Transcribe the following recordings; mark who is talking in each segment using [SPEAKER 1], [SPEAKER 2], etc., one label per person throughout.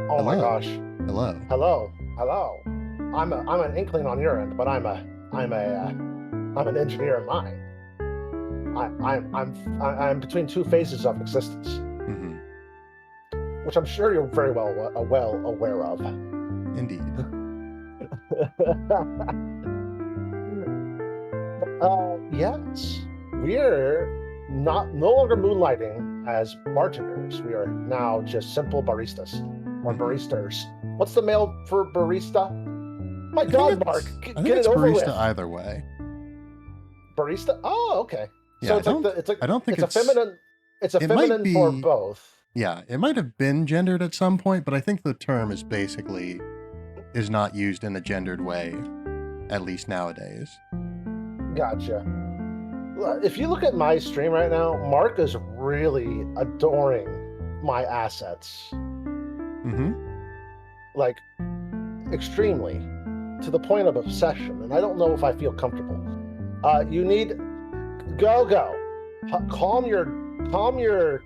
[SPEAKER 1] Oh my
[SPEAKER 2] Hello.
[SPEAKER 1] gosh.
[SPEAKER 2] Hello.
[SPEAKER 1] Hello. Hello. I'm an inkling on your end, but I'm an engineer in mine. I'm between two phases of existence,
[SPEAKER 2] Hmm.
[SPEAKER 1] which I'm sure you're very well aware of.
[SPEAKER 2] Indeed.
[SPEAKER 1] Yes, we're not no longer moonlighting as bartenders. We are now just simple baristas or
[SPEAKER 2] Hmm.
[SPEAKER 1] baristas. What's the male for barista? My
[SPEAKER 2] I think
[SPEAKER 1] God, Mark,
[SPEAKER 2] it's I think
[SPEAKER 1] get it
[SPEAKER 2] it's
[SPEAKER 1] over
[SPEAKER 2] barista
[SPEAKER 1] with.
[SPEAKER 2] either way.
[SPEAKER 1] Barista. Oh, okay.
[SPEAKER 2] Yeah,
[SPEAKER 1] So it's like
[SPEAKER 2] I don't think
[SPEAKER 1] it's a feminine. It's a
[SPEAKER 2] it might
[SPEAKER 1] feminine for
[SPEAKER 2] be
[SPEAKER 1] both.
[SPEAKER 2] yeah, it might have been gendered at some point, but I think the term is not used in a gendered way, at least nowadays.
[SPEAKER 1] Gotcha. If you look at my stream right now, Mark is really adoring my assets,
[SPEAKER 2] Mm-hmm.
[SPEAKER 1] like extremely, to the point of obsession. And I don't know if I feel comfortable. You need go. Calm uh, your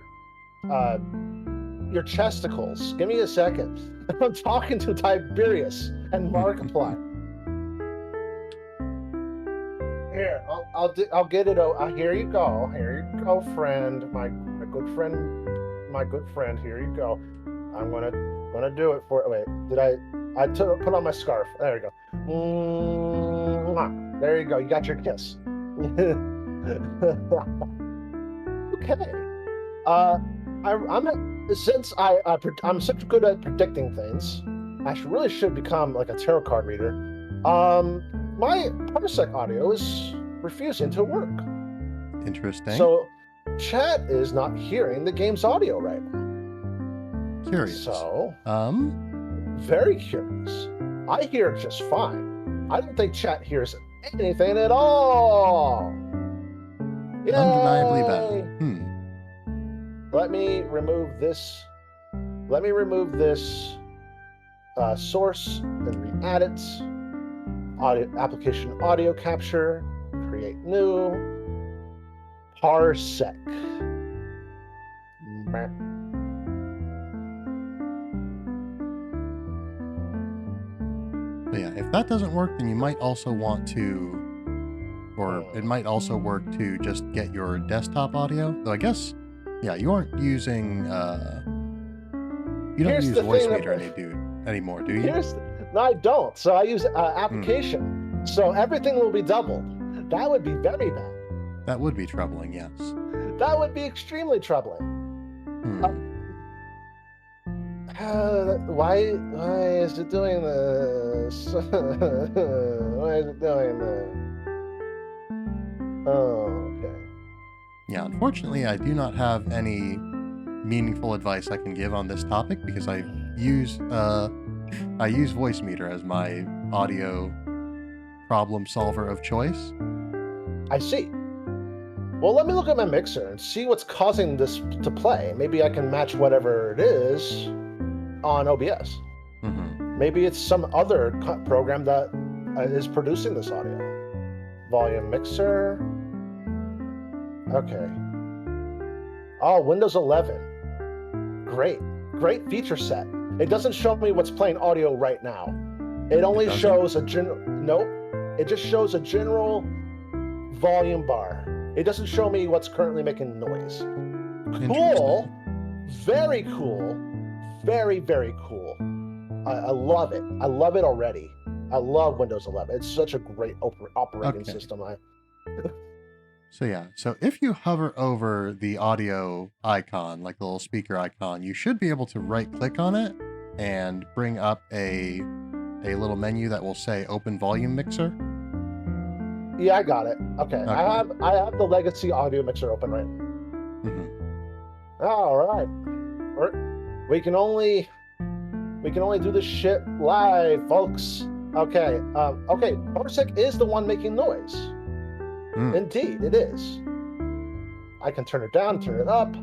[SPEAKER 1] chesticles. Give me a second. I'm talking to Tiberious and Markiplier. Here, I'll get it. Here you go. Here you go, friend. My good friend. My good friend. Here you go. I'm gonna do it for. Wait, did put on my scarf? There you go. There you go. You got your kiss. Okay. Since I'm such good at predicting things, I should become like a tarot card reader. My Parsec audio is refusing to work.
[SPEAKER 2] Interesting.
[SPEAKER 1] So chat is not hearing the game's audio right now.
[SPEAKER 2] Curious.
[SPEAKER 1] So, very curious. I hear it just fine. I don't think chat hears anything at all. Yay!
[SPEAKER 2] Undeniably bad.
[SPEAKER 1] Let me remove this. Let me remove this source and re-add it. Audio application audio capture. Create new. Parsec.
[SPEAKER 2] So yeah, if that doesn't work, then you might also want to, or it might also work to just get your desktop audio. Though I guess, yeah, you aren't using, you don't use Voicemeeter anymore, do you?
[SPEAKER 1] No, I don't. So I use application. So everything will be doubled. That would be very bad.
[SPEAKER 2] That would be troubling, yes.
[SPEAKER 1] That would be extremely troubling. Why is it doing this? Why is it doing this? Oh, okay.
[SPEAKER 2] Yeah, unfortunately, I do not have any meaningful advice I can give on this topic because I use Voicemeeter as my audio problem solver of choice.
[SPEAKER 1] I see. Well, let me look at my mixer and see what's causing this to play. Maybe I can match whatever it is on OBS. Maybe it's some other program that is producing this audio. Volume mixer. Okay. Oh, Windows 11. Great feature set. It doesn't show me what's playing audio right now. It only shows a general. Nope. It just shows a general volume bar. It doesn't show me what's currently making noise. Cool. Very cool. Very, very cool. I love it. I love it already. I love Windows 11. It's such a great operating system.
[SPEAKER 2] So yeah, so if you hover over the audio icon, like the little speaker icon, you should be able to right-click on it and bring up a little menu that will say Open Volume Mixer.
[SPEAKER 1] Yeah, I got it. Okay. I have the legacy audio mixer open right now. All right. We can only do this shit live, folks. Okay. Okay. Parsec is the one making noise. Indeed, it is. I can turn it down, turn it up.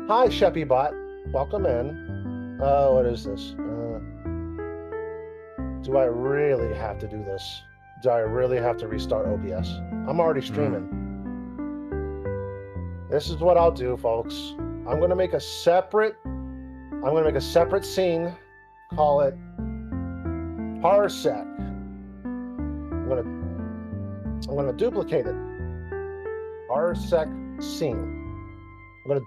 [SPEAKER 1] Hi, SheppyBot. Welcome in. What is this? Do I really have to do this? Do I really have to restart OBS? I'm already streaming. This is what I'll do, folks. I'm going to make a separate I'm going to make a separate scene. Call it parsec. I'm going to duplicate it. Parsec scene. I'm going to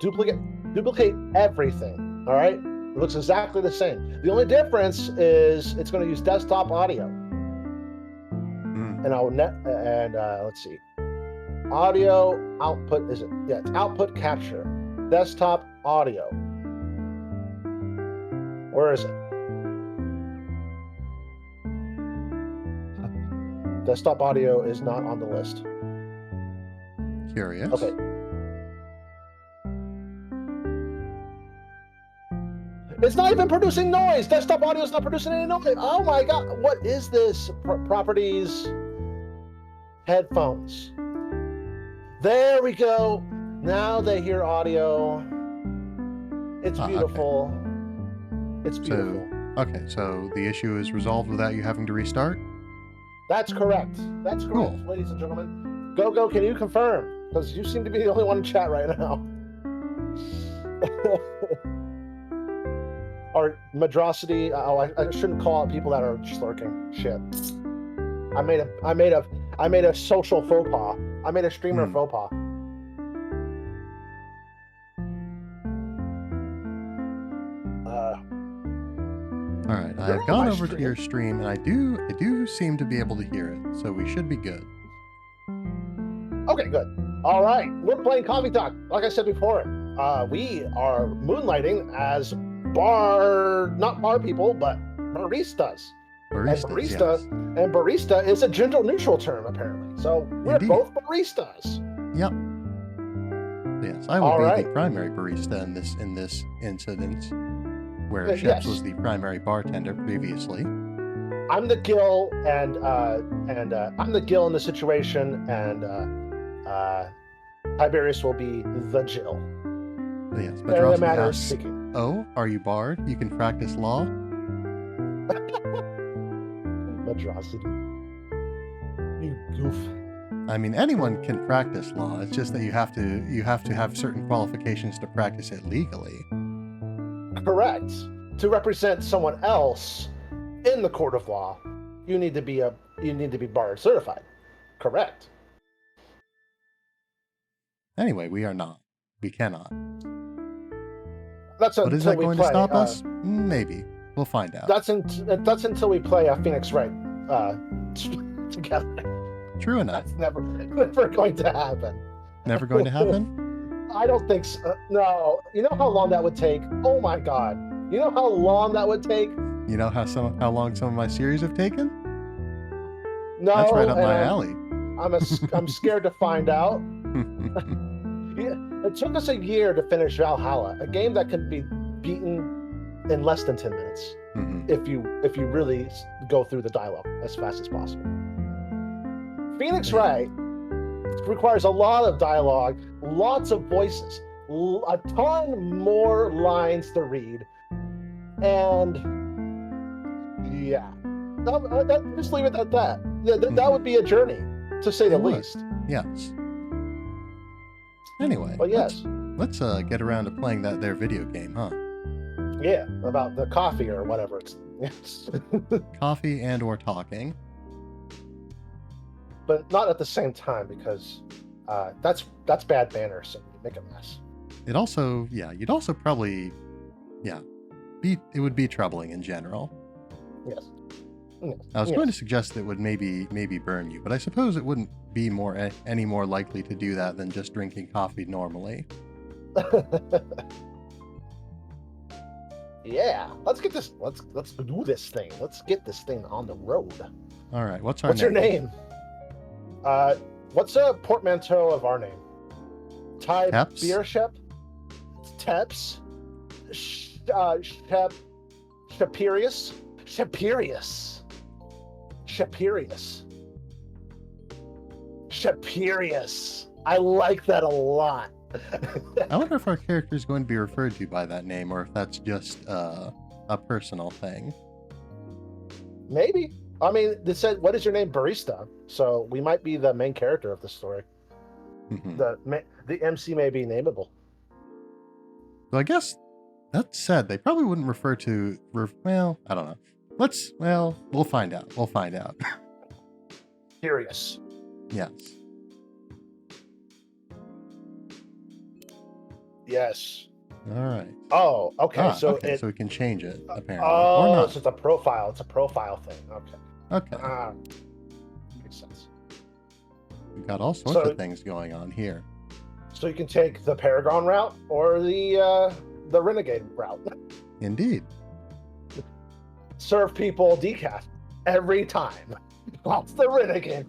[SPEAKER 1] duplicate everything. All right. It looks exactly the same. The only difference is it's going to use desktop audio. And let's see. Audio output is it? Yeah, it's output capture. Desktop audio. Where is it? Desktop audio is not on the list.
[SPEAKER 2] Curious.
[SPEAKER 1] Okay. It's not even producing noise. Desktop audio is not producing any noise. Oh my God. What is this? Properties. Headphones. There we go. Now they hear audio. It's beautiful. Okay. It's beautiful.
[SPEAKER 2] So the issue is resolved without you having to restart?
[SPEAKER 1] That's correct. That's correct, cool. Ladies and gentlemen. Go, can you confirm? Because you seem to be the only one in chat right now. Or Madrasity. I shouldn't call out people that are slurking. Shit. I made a social faux pas. I made a streamer faux pas.
[SPEAKER 2] All right, I've gone over to your stream, and I do seem to be able to hear it, so we should be good.
[SPEAKER 1] Okay, good. All right, we're playing Coffee Talk. Like I said before, we are moonlighting as not bar people, but baristas. And barista is a gender neutral term, apparently. So we're both baristas.
[SPEAKER 2] Yep. Yes, I will be the primary barista in this incident, where Sheps was the primary bartender previously.
[SPEAKER 1] I'm the Gill, and I'm the Gill in the situation, and Tiberious will be the Jill.
[SPEAKER 2] Yes, but asks, "Oh, are you barred? You can practice law."
[SPEAKER 1] Madrasity. You goof.
[SPEAKER 2] I mean, anyone can practice law. It's just that you have to have certain qualifications to practice it legally.
[SPEAKER 1] Correct. To represent someone else in the court of law, you need to be bar certified. Correct.
[SPEAKER 2] Anyway, we are not. We cannot.
[SPEAKER 1] But
[SPEAKER 2] is that going to stop us? Maybe. We'll find out.
[SPEAKER 1] That's until we play Phoenix Wright together.
[SPEAKER 2] True enough.
[SPEAKER 1] That's never going to happen.
[SPEAKER 2] Never going to happen?
[SPEAKER 1] I don't think so. No. You know how long that would take? Oh my God. You know how long that would take?
[SPEAKER 2] You know how long some of my series have taken?
[SPEAKER 1] No.
[SPEAKER 2] That's right up my alley.
[SPEAKER 1] I'm scared to find out. It took us a year to finish Valhalla, a game that can be beaten in less than 10 minutes if you really go through the dialogue as fast as possible. Phoenix Wright requires a lot of dialogue, lots of voices, a ton more lines to read, and yeah, just leave it at that. That would be a journey, to say the least.
[SPEAKER 2] Yes. Anyway,
[SPEAKER 1] but yes,
[SPEAKER 2] let's get around to playing that there video game, huh?
[SPEAKER 1] Yeah, about the coffee or whatever it's. Yes.
[SPEAKER 2] Coffee and or talking.
[SPEAKER 1] But not at the same time, because that's bad manners, so you make a mess.
[SPEAKER 2] It also, you'd also probably, it would be troubling in general.
[SPEAKER 1] Yes.
[SPEAKER 2] I was going to suggest that it would maybe burn you, but I suppose it wouldn't be any more likely to do that than just drinking coffee normally.
[SPEAKER 1] Yeah, let's do this thing. Let's get this thing on the road.
[SPEAKER 2] All right, what's
[SPEAKER 1] your name? What's a portmanteau of our name? Tiberious? Teps? SheppySHEPS? SheppySHEPS. I like that a lot.
[SPEAKER 2] I wonder if our character is going to be referred to by that name, or if that's just a personal thing.
[SPEAKER 1] Maybe. I mean, they said, "What is your name, barista?" So we might be the main character of the story. The MC may be nameable.
[SPEAKER 2] So I guess That said, they probably wouldn't refer to. Well, I don't know. We'll find out. We'll find out.
[SPEAKER 1] Tiberious.
[SPEAKER 2] Yes.
[SPEAKER 1] Yes.
[SPEAKER 2] All right.
[SPEAKER 1] Oh, okay. So
[SPEAKER 2] we can change it apparently, or not.
[SPEAKER 1] So it's a profile. It's a profile thing. Okay.
[SPEAKER 2] Okay.
[SPEAKER 1] Makes sense.
[SPEAKER 2] We've got all sorts of things going on here.
[SPEAKER 1] So you can take the Paragon route or the Renegade route.
[SPEAKER 2] Indeed.
[SPEAKER 1] Serve people decaf every time. That's the Renegade.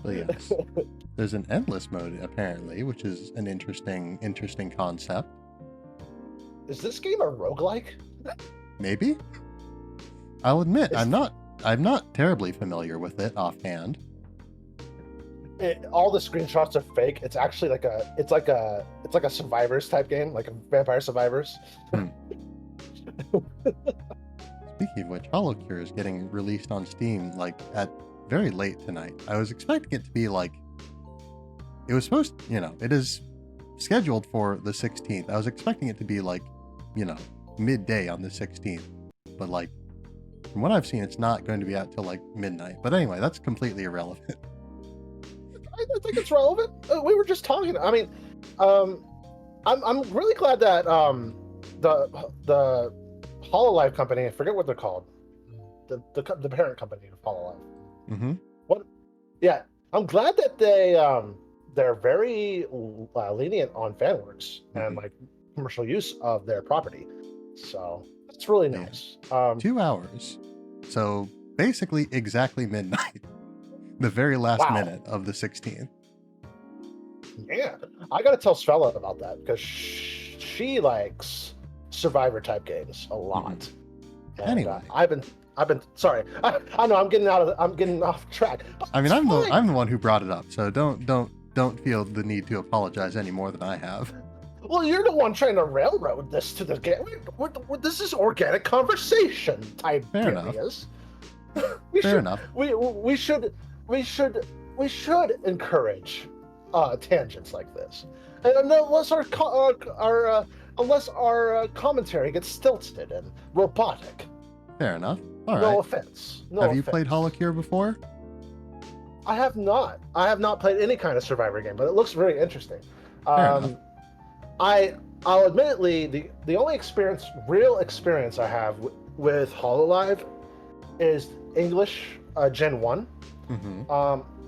[SPEAKER 2] Well, yes. There's an endless mode apparently, which is an interesting concept.
[SPEAKER 1] Is this game a roguelike?
[SPEAKER 2] Maybe. I'll admit, I'm not terribly familiar with it offhand.
[SPEAKER 1] All the screenshots are fake. It's actually like a Survivors type game, like a Vampire Survivors.
[SPEAKER 2] Speaking of which, HoloCure is getting released on Steam like at very late tonight. I was expecting it to be like, it was supposed, it is scheduled for the 16th. I was expecting it to be like, midday on the 16th, but like from what I've seen, it's not going to be out till like midnight. But anyway, that's completely irrelevant.
[SPEAKER 1] I think it's relevant. We were just talking. I mean, I'm really glad that the Hololive company, I forget what they're called, the parent company of Hololive.
[SPEAKER 2] Mm-hmm.
[SPEAKER 1] Yeah, I'm glad that they're very lenient on fanworks and like commercial use of their property. So it's really nice.
[SPEAKER 2] 2 hours. So basically exactly midnight. The very last minute of the 16th.
[SPEAKER 1] Yeah, I gotta tell Svella about that because she likes Survivor type games a lot. And,
[SPEAKER 2] anyway,
[SPEAKER 1] I've been sorry. I know I'm getting off track.
[SPEAKER 2] I mean, I'm the one who brought it up, so don't feel the need to apologize any more than I have.
[SPEAKER 1] Well, you're the one trying to railroad this to the game. This is organic conversation type.
[SPEAKER 2] Fair enough.
[SPEAKER 1] Fair
[SPEAKER 2] enough.
[SPEAKER 1] We should encourage tangents like this, and unless our commentary gets stilted and robotic.
[SPEAKER 2] Fair enough. All right.
[SPEAKER 1] No offense.
[SPEAKER 2] Have you played HoloCure before?
[SPEAKER 1] I have not. I have not played any kind of Survivor game, but it looks very interesting.
[SPEAKER 2] Fair enough.
[SPEAKER 1] I'll admittedly the only real experience I have with Hololive is English Gen 1.
[SPEAKER 2] Mm-hmm.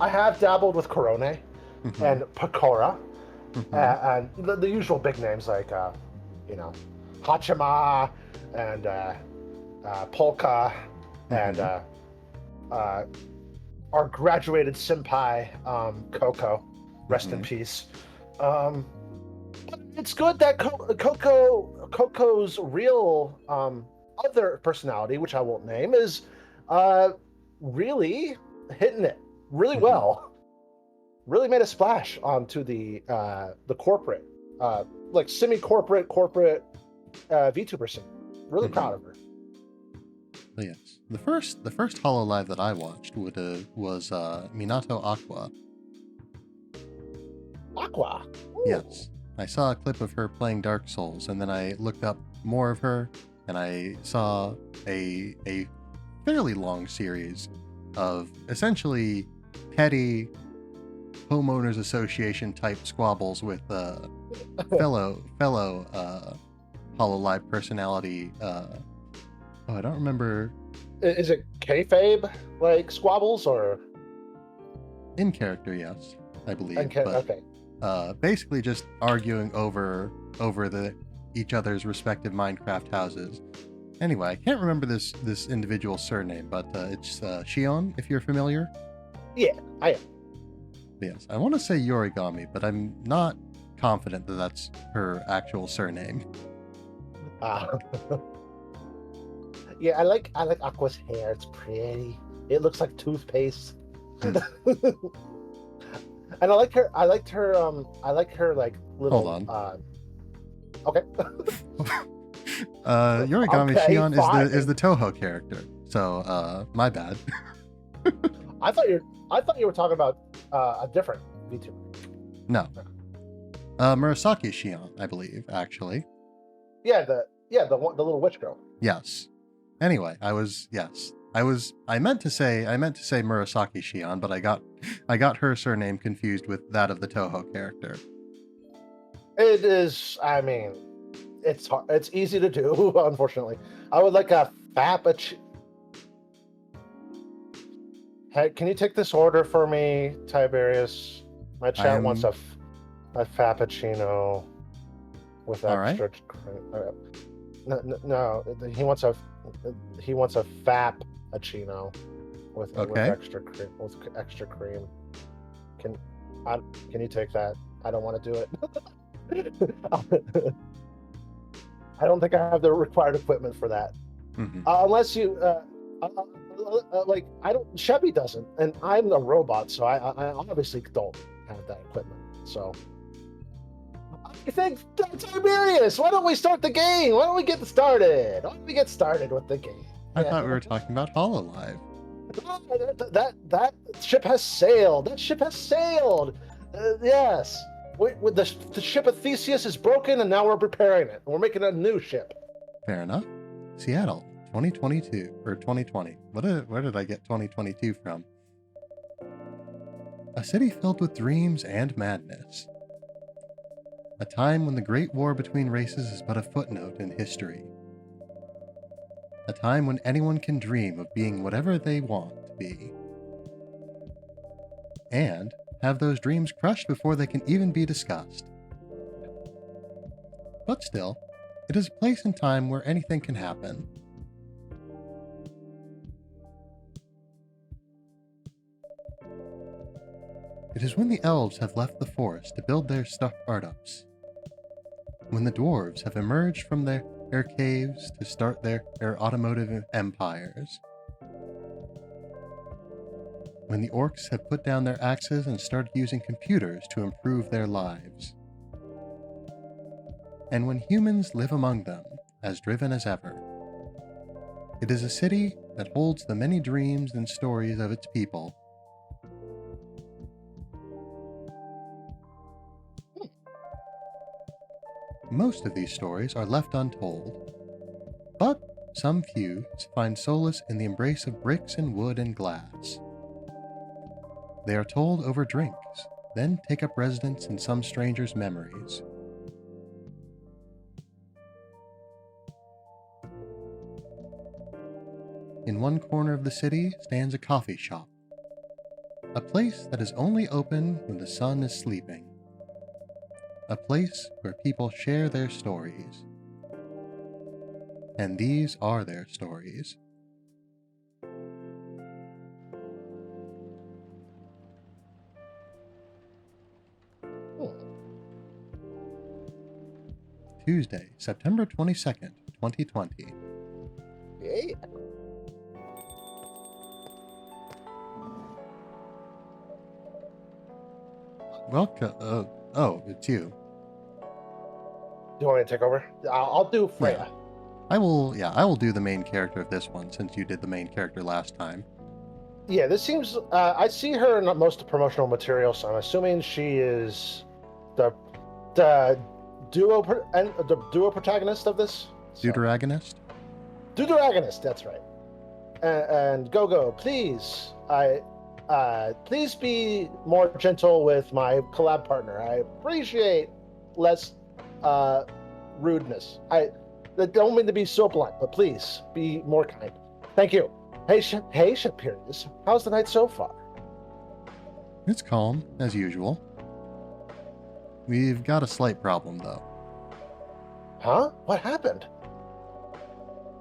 [SPEAKER 1] I have dabbled with Corone and Pecora and the usual big names like Hachima and Polka and our graduated senpai Coco, rest in peace. It's good that Coco's real other personality, which I won't name, is really hitting it really well. Really made a splash onto the corporate, like semi-corporate VTuber scene. Really proud of her.
[SPEAKER 2] Yes, the first Hololive that I watched was Minato Aqua.
[SPEAKER 1] Aqua. Ooh.
[SPEAKER 2] Yes, I saw a clip of her playing Dark Souls, and then I looked up more of her, and I saw a fairly long series of essentially petty homeowners association type squabbles with fellow Hololive personality. I don't remember.
[SPEAKER 1] Is it kayfabe like squabbles or
[SPEAKER 2] in character? Yes, I believe.
[SPEAKER 1] Okay.
[SPEAKER 2] Basically just arguing over each other's respective Minecraft houses. Anyway, I can't remember this individual's surname, but it's Shion, if you're familiar.
[SPEAKER 1] Yeah, I am.
[SPEAKER 2] Yes, I want to say Yorigami, but I'm not confident that that's her actual surname.
[SPEAKER 1] Yeah, I like Aqua's hair. It's pretty. It looks like toothpaste. And I liked her like little.
[SPEAKER 2] Hold on.
[SPEAKER 1] Okay.
[SPEAKER 2] Yorigami
[SPEAKER 1] Okay,
[SPEAKER 2] Shion is the Toho character. So my bad.
[SPEAKER 1] I thought you were talking about a different VTuber.
[SPEAKER 2] No. Murasaki Shion, I believe, actually.
[SPEAKER 1] Yeah, the little witch girl.
[SPEAKER 2] Yes. Anyway, I meant to say Murasaki Shion, but I got her surname confused with that of the Toho character.
[SPEAKER 1] It is. I mean, it's hard. It's easy to do. Unfortunately, I would like a fappuccino. Hey, can you take this order for me, Tiberious? My chat wants a fappuccino with extra. No, he wants a fappuccino with extra cream. Can you take that? I don't want to do it. I don't think I have the required equipment for that.
[SPEAKER 2] Mm-hmm.
[SPEAKER 1] Unless you like, I don't. Sheppy doesn't, and I'm a robot, so I obviously don't have that equipment. So I think Tiberious, why don't we start the game? Why don't we get started? Why don't we get started with the game?
[SPEAKER 2] I thought we were talking about HoloLive.
[SPEAKER 1] That ship has sailed. That ship has sailed. Yes. The ship of Theseus is broken, and now we're repairing it. We're making a new ship.
[SPEAKER 2] Fair enough. Seattle, 2022 or 2020. Where did I get 2022 from? A city filled with dreams and madness. A time when the great war between races is but a footnote in history. A time when anyone can dream of being whatever they want to be. And have those dreams crushed before they can even be discussed. But still, it is a place and time where anything can happen. It is when the elves have left the forest to build their startups. When the dwarves have emerged from their caves to start their automotive empires. When the orcs have put down their axes and started using computers to improve their lives. And when humans live among them, as driven as ever. It is a city that holds the many dreams and stories of its people. Most of these stories are left untold, but some few find solace in the embrace of bricks and wood and glass. They are told over drinks, then take up residence in some stranger's memories. In one corner of the city stands a coffee shop, a place that is only open when the sun is sleeping, a place where people share their stories. And these are their stories. Tuesday, September 22nd, 2020.
[SPEAKER 1] Yeah.
[SPEAKER 2] Welcome. Oh, it's you.
[SPEAKER 1] Do you want me to take over? I'll do Freya.
[SPEAKER 2] Yeah. I will do the main character of this one since you did the main character last time.
[SPEAKER 1] Yeah, this seems. I see her in most of the promotional material, so I'm assuming she is the duo protagonist of this.
[SPEAKER 2] Deuteragonist?
[SPEAKER 1] Deuteragonist, that's right. And Go, please, please be more gentle with my collab partner. I appreciate less rudeness. I don't mean to be so blunt, but please be more kind. Thank you. Hey, Tiberious, how's the night so far?
[SPEAKER 2] It's calm, as usual. We've got a slight problem, though.
[SPEAKER 1] Huh? What happened?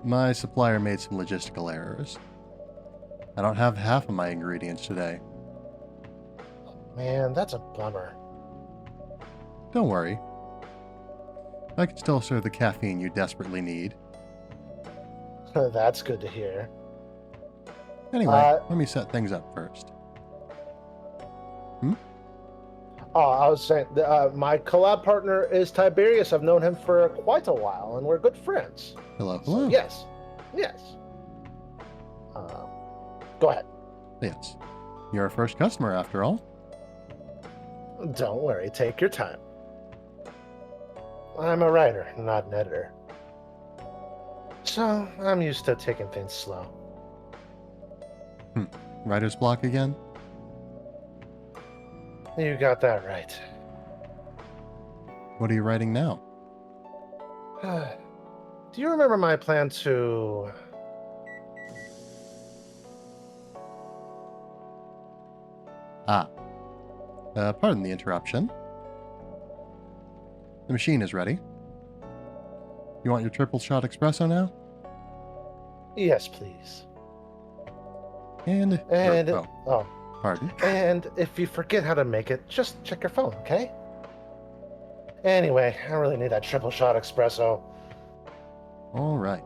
[SPEAKER 2] My supplier made some logistical errors. I don't have half of my ingredients today.
[SPEAKER 1] Man, that's a bummer.
[SPEAKER 2] Don't worry. I can still serve the caffeine you desperately need.
[SPEAKER 1] That's good to hear.
[SPEAKER 2] Anyway, let me set things up first.
[SPEAKER 1] Oh, I was saying, my collab partner is Tiberious. I've known him for quite a while, and we're good friends.
[SPEAKER 2] Hello.
[SPEAKER 1] So, yes. Go ahead.
[SPEAKER 2] Yes. You're our first customer, after all.
[SPEAKER 1] Don't worry. Take your time. I'm a writer, not an editor. So I'm used to taking things slow.
[SPEAKER 2] Writer's block again?
[SPEAKER 1] You got that right.
[SPEAKER 2] What are you writing now?
[SPEAKER 1] Do you remember my plan to...
[SPEAKER 2] Pardon the interruption. The machine is ready. You want your triple shot espresso now?
[SPEAKER 1] Yes, please.
[SPEAKER 2] And pardon.
[SPEAKER 1] And if you forget how to make it, just check your phone, okay? Anyway, I really need that triple shot espresso.
[SPEAKER 2] All right.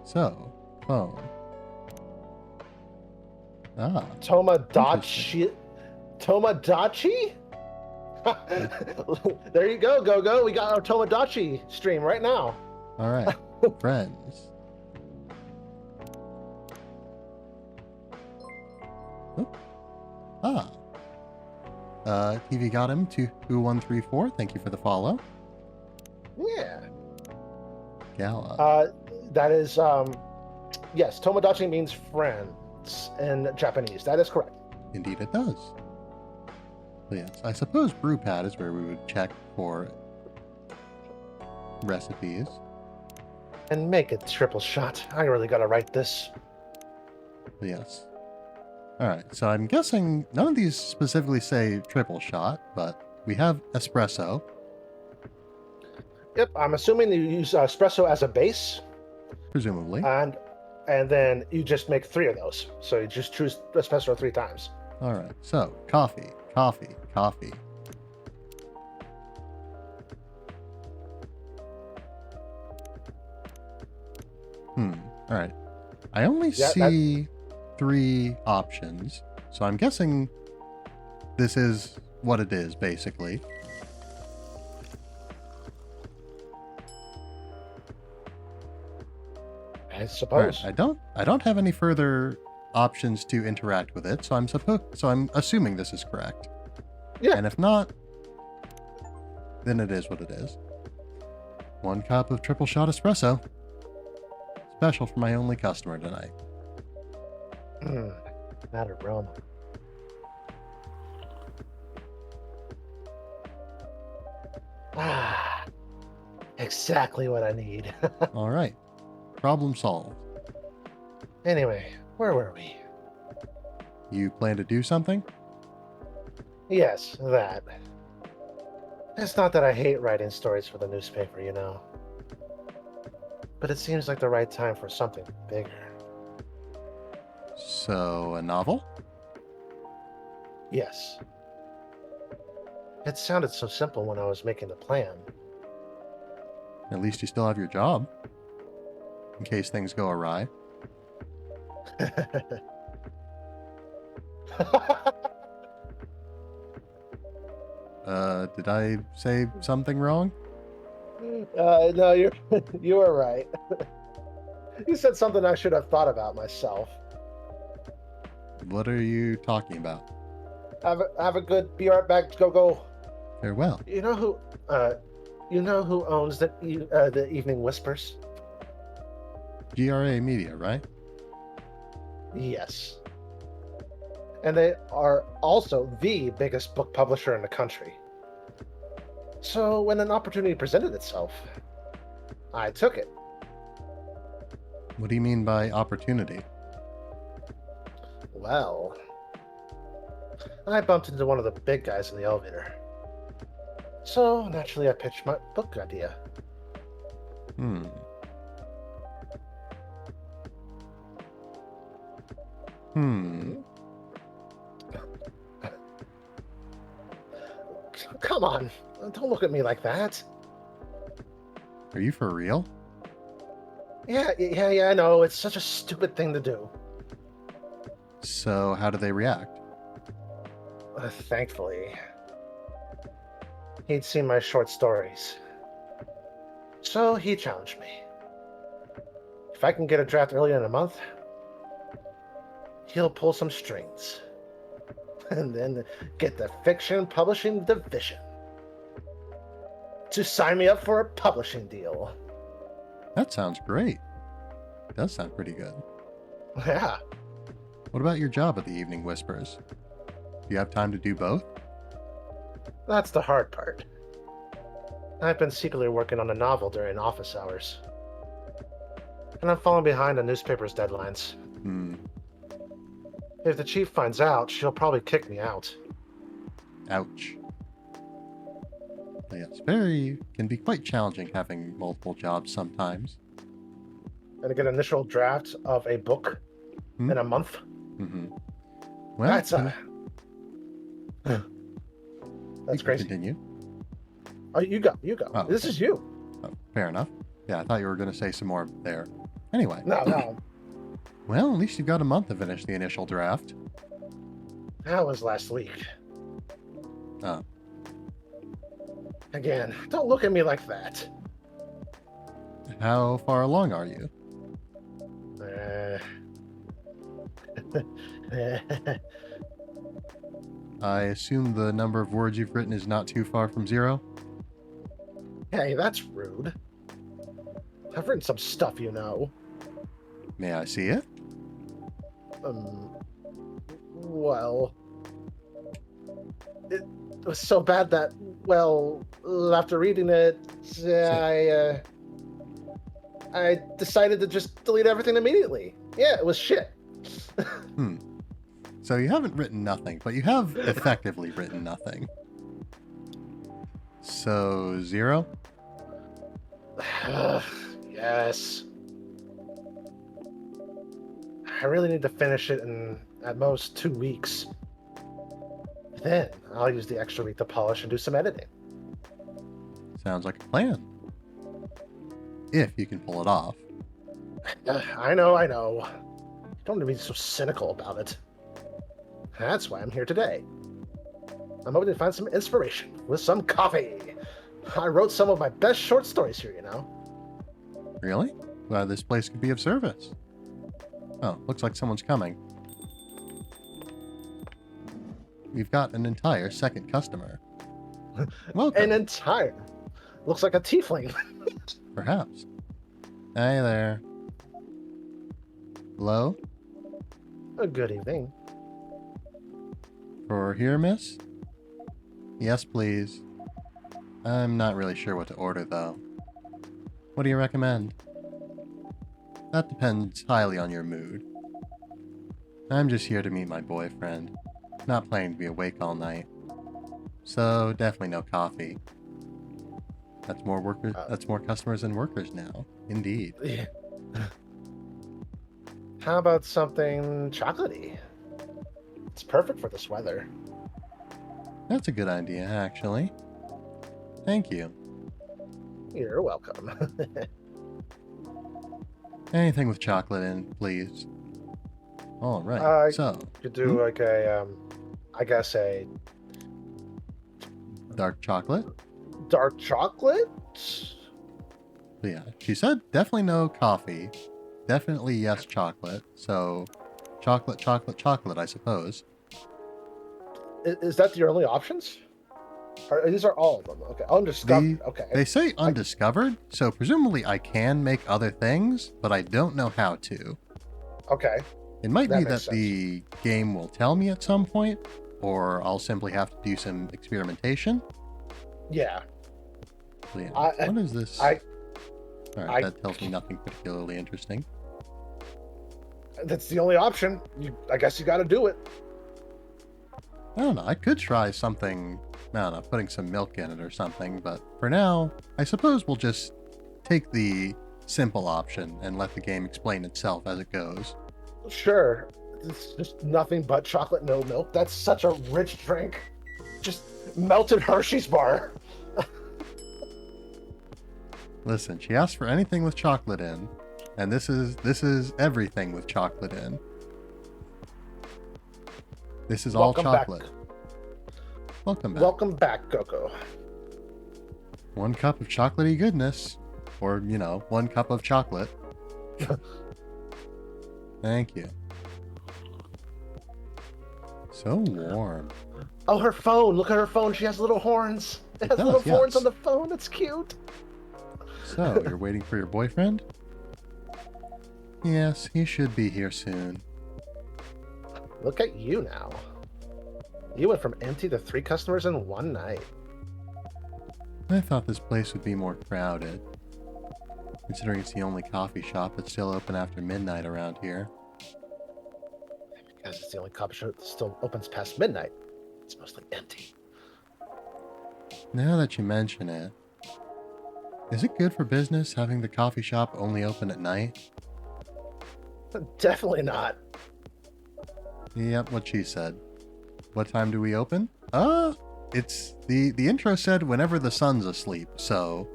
[SPEAKER 2] So, phone.
[SPEAKER 1] Tomodachi? Tomodachi? There you go, Go. We got our Tomodachi stream right now.
[SPEAKER 2] All right, friends. Oop. TV got him 2134. Thank you for the follow.
[SPEAKER 1] Yeah.
[SPEAKER 2] Gala.
[SPEAKER 1] That is, yes, Tomodachi means friends in Japanese. That is correct.
[SPEAKER 2] Indeed it does. So yes, I suppose Brewpad is where we would check for recipes.
[SPEAKER 1] And make it triple shot. I really gotta write this.
[SPEAKER 2] So yes. Alright, so I'm guessing none of these specifically say triple shot, but we have espresso.
[SPEAKER 1] Yep, I'm assuming you use espresso as a base.
[SPEAKER 2] Presumably.
[SPEAKER 1] And then you just make 3 of those. So you just choose espresso 3 times.
[SPEAKER 2] Alright, so coffee. Alright. I only see 3 options, so I'm guessing this is what it is, basically.
[SPEAKER 1] I suppose.
[SPEAKER 2] Right, I don't have any further options to interact with it, so I'm assuming this is correct.
[SPEAKER 1] Yeah.
[SPEAKER 2] And if not, then it is what it is. 1 cup of triple shot espresso. Special for my only customer tonight.
[SPEAKER 1] Not aroma. Exactly what I need.
[SPEAKER 2] All right. Problem solved.
[SPEAKER 1] Anyway, where were we?
[SPEAKER 2] You plan to do something?
[SPEAKER 1] Yes, that. It's not that I hate writing stories for the newspaper, you know. But it seems like the right time for something bigger.
[SPEAKER 2] So, a novel?
[SPEAKER 1] Yes. It sounded so simple when I was making the plan.
[SPEAKER 2] At least you still have your job. In case things go awry. Did I say something wrong?
[SPEAKER 1] No, you were right. You said something I should have thought about myself.
[SPEAKER 2] What are you talking about?
[SPEAKER 1] Have a good be right back. Go.
[SPEAKER 2] Farewell.
[SPEAKER 1] You know who owns the Evening Whispers?
[SPEAKER 2] GRA Media, right?
[SPEAKER 1] Yes. And they are also the biggest book publisher in the country. So when an opportunity presented itself, I took it.
[SPEAKER 2] What do you mean by opportunity?
[SPEAKER 1] Well, I bumped into one of the big guys in the elevator. So naturally I pitched my book idea. Come on, don't look at me like that.
[SPEAKER 2] Are you for real?
[SPEAKER 1] Yeah, I know. It's such a stupid thing to do.
[SPEAKER 2] So, how do they react?
[SPEAKER 1] Thankfully, he'd seen my short stories. So he challenged me. If I can get a draft early in a month, he'll pull some strings. And then get the fiction publishing division. to sign me up for a publishing deal.
[SPEAKER 2] That sounds great. It does sound pretty good.
[SPEAKER 1] Yeah.
[SPEAKER 2] What about your job at the Evening Whispers? Do you have time to do both?
[SPEAKER 1] That's the hard part. I've been secretly working on a novel during office hours. And I'm falling behind on newspapers' deadlines. If the chief finds out, she'll probably kick me out.
[SPEAKER 2] Ouch. But yes, can be quite challenging having multiple jobs sometimes.
[SPEAKER 1] And to get an initial draft of a book in a month.
[SPEAKER 2] Well,
[SPEAKER 1] That's crazy.
[SPEAKER 2] Continue.
[SPEAKER 1] Oh, you go.
[SPEAKER 2] Oh,
[SPEAKER 1] This is you.
[SPEAKER 2] Oh, fair enough. Yeah, I thought you were going to say some more there. Anyway.
[SPEAKER 1] No.
[SPEAKER 2] Well, at least you've got a month to finish the initial draft.
[SPEAKER 1] That was last week.
[SPEAKER 2] Oh.
[SPEAKER 1] Again, don't look at me like that.
[SPEAKER 2] How far along are you? I assume the number of words you've written is not too far from 0?
[SPEAKER 1] Hey, that's rude. I've written some stuff, you know.
[SPEAKER 2] May I see it?
[SPEAKER 1] Well... It was so bad that, well, after reading it, I decided to just delete everything immediately. Yeah, it was shit.
[SPEAKER 2] So you haven't written nothing, but you have effectively written nothing. So 0?
[SPEAKER 1] Yes. I really need to finish it in at most 2 weeks. Then I'll use the extra week to polish and do some editing.
[SPEAKER 2] Sounds like a plan. If you can pull it off.
[SPEAKER 1] I know. Don't need to be so cynical about it. That's why I'm here today. I'm hoping to find some inspiration with some coffee. I wrote some of my best short stories here, you know.
[SPEAKER 2] Really? Glad this place could be of service. Oh, looks like someone's coming. We've got an entire second customer. Welcome.
[SPEAKER 1] Looks like a tiefling.
[SPEAKER 2] Perhaps. Hey there. Hello?
[SPEAKER 1] Good evening.
[SPEAKER 2] For here, miss? Yes, please. I'm not really sure what to order, though. What do you recommend? That depends highly on your mood. I'm just here to meet my boyfriend. Not planning to be awake all night. So, definitely no coffee. That's more workers. That's more customers than workers now. Indeed.
[SPEAKER 1] Yeah. How about something chocolatey? It's perfect for this weather.
[SPEAKER 2] That's a good idea, actually. Thank you.
[SPEAKER 1] You're welcome.
[SPEAKER 2] Anything with chocolate in, please. All right. So
[SPEAKER 1] you could do like a, I guess a
[SPEAKER 2] dark chocolate.
[SPEAKER 1] Dark chocolate.
[SPEAKER 2] Yeah, she said definitely no coffee. Definitely yes chocolate. So chocolate, I suppose.
[SPEAKER 1] Is that your only options? These are all of them. Okay, undiscovered. Okay.
[SPEAKER 2] They say undiscovered, so presumably I can make other things, but I don't know how to.
[SPEAKER 1] Okay.
[SPEAKER 2] It might be that
[SPEAKER 1] sense.
[SPEAKER 2] the game will tell me at some point, or I'll simply have to do some experimentation.
[SPEAKER 1] Yeah.
[SPEAKER 2] So yeah. What is this? Alright, that tells me nothing particularly interesting.
[SPEAKER 1] That's the only option. I guess you got to do it.
[SPEAKER 2] I don't know. I could try something, I don't know, putting some milk in it or something, but for now, I suppose we'll just take the simple option and let the game explain itself as it goes.
[SPEAKER 1] Sure. It's just nothing but chocolate, no milk. That's such a rich drink. Just melted Hershey's bar.
[SPEAKER 2] Listen, she asked for anything with chocolate in, and this is everything with chocolate in. This is all chocolate. Welcome back.
[SPEAKER 1] Welcome back, Coco.
[SPEAKER 2] 1 cup of chocolatey goodness. Or, 1 cup of chocolate. Thank you. So warm.
[SPEAKER 1] Oh, her phone. Look at her phone. She has little horns. It has little
[SPEAKER 2] does,
[SPEAKER 1] horns
[SPEAKER 2] yes.
[SPEAKER 1] on the phone. It's cute.
[SPEAKER 2] So, you're waiting for your boyfriend? Yes, he should be here soon.
[SPEAKER 1] Look at you now. You went from empty to 3 customers in one night.
[SPEAKER 2] I thought this place would be more crowded, considering it's the only coffee shop that's still open after midnight around here.
[SPEAKER 1] Because it's the only coffee shop that still opens past midnight. It's mostly empty.
[SPEAKER 2] Now that you mention it, is it good for business having the coffee shop only open at night?
[SPEAKER 1] Definitely not.
[SPEAKER 2] Yep, what she said. What time do we open? It's the intro said whenever the sun's asleep, so,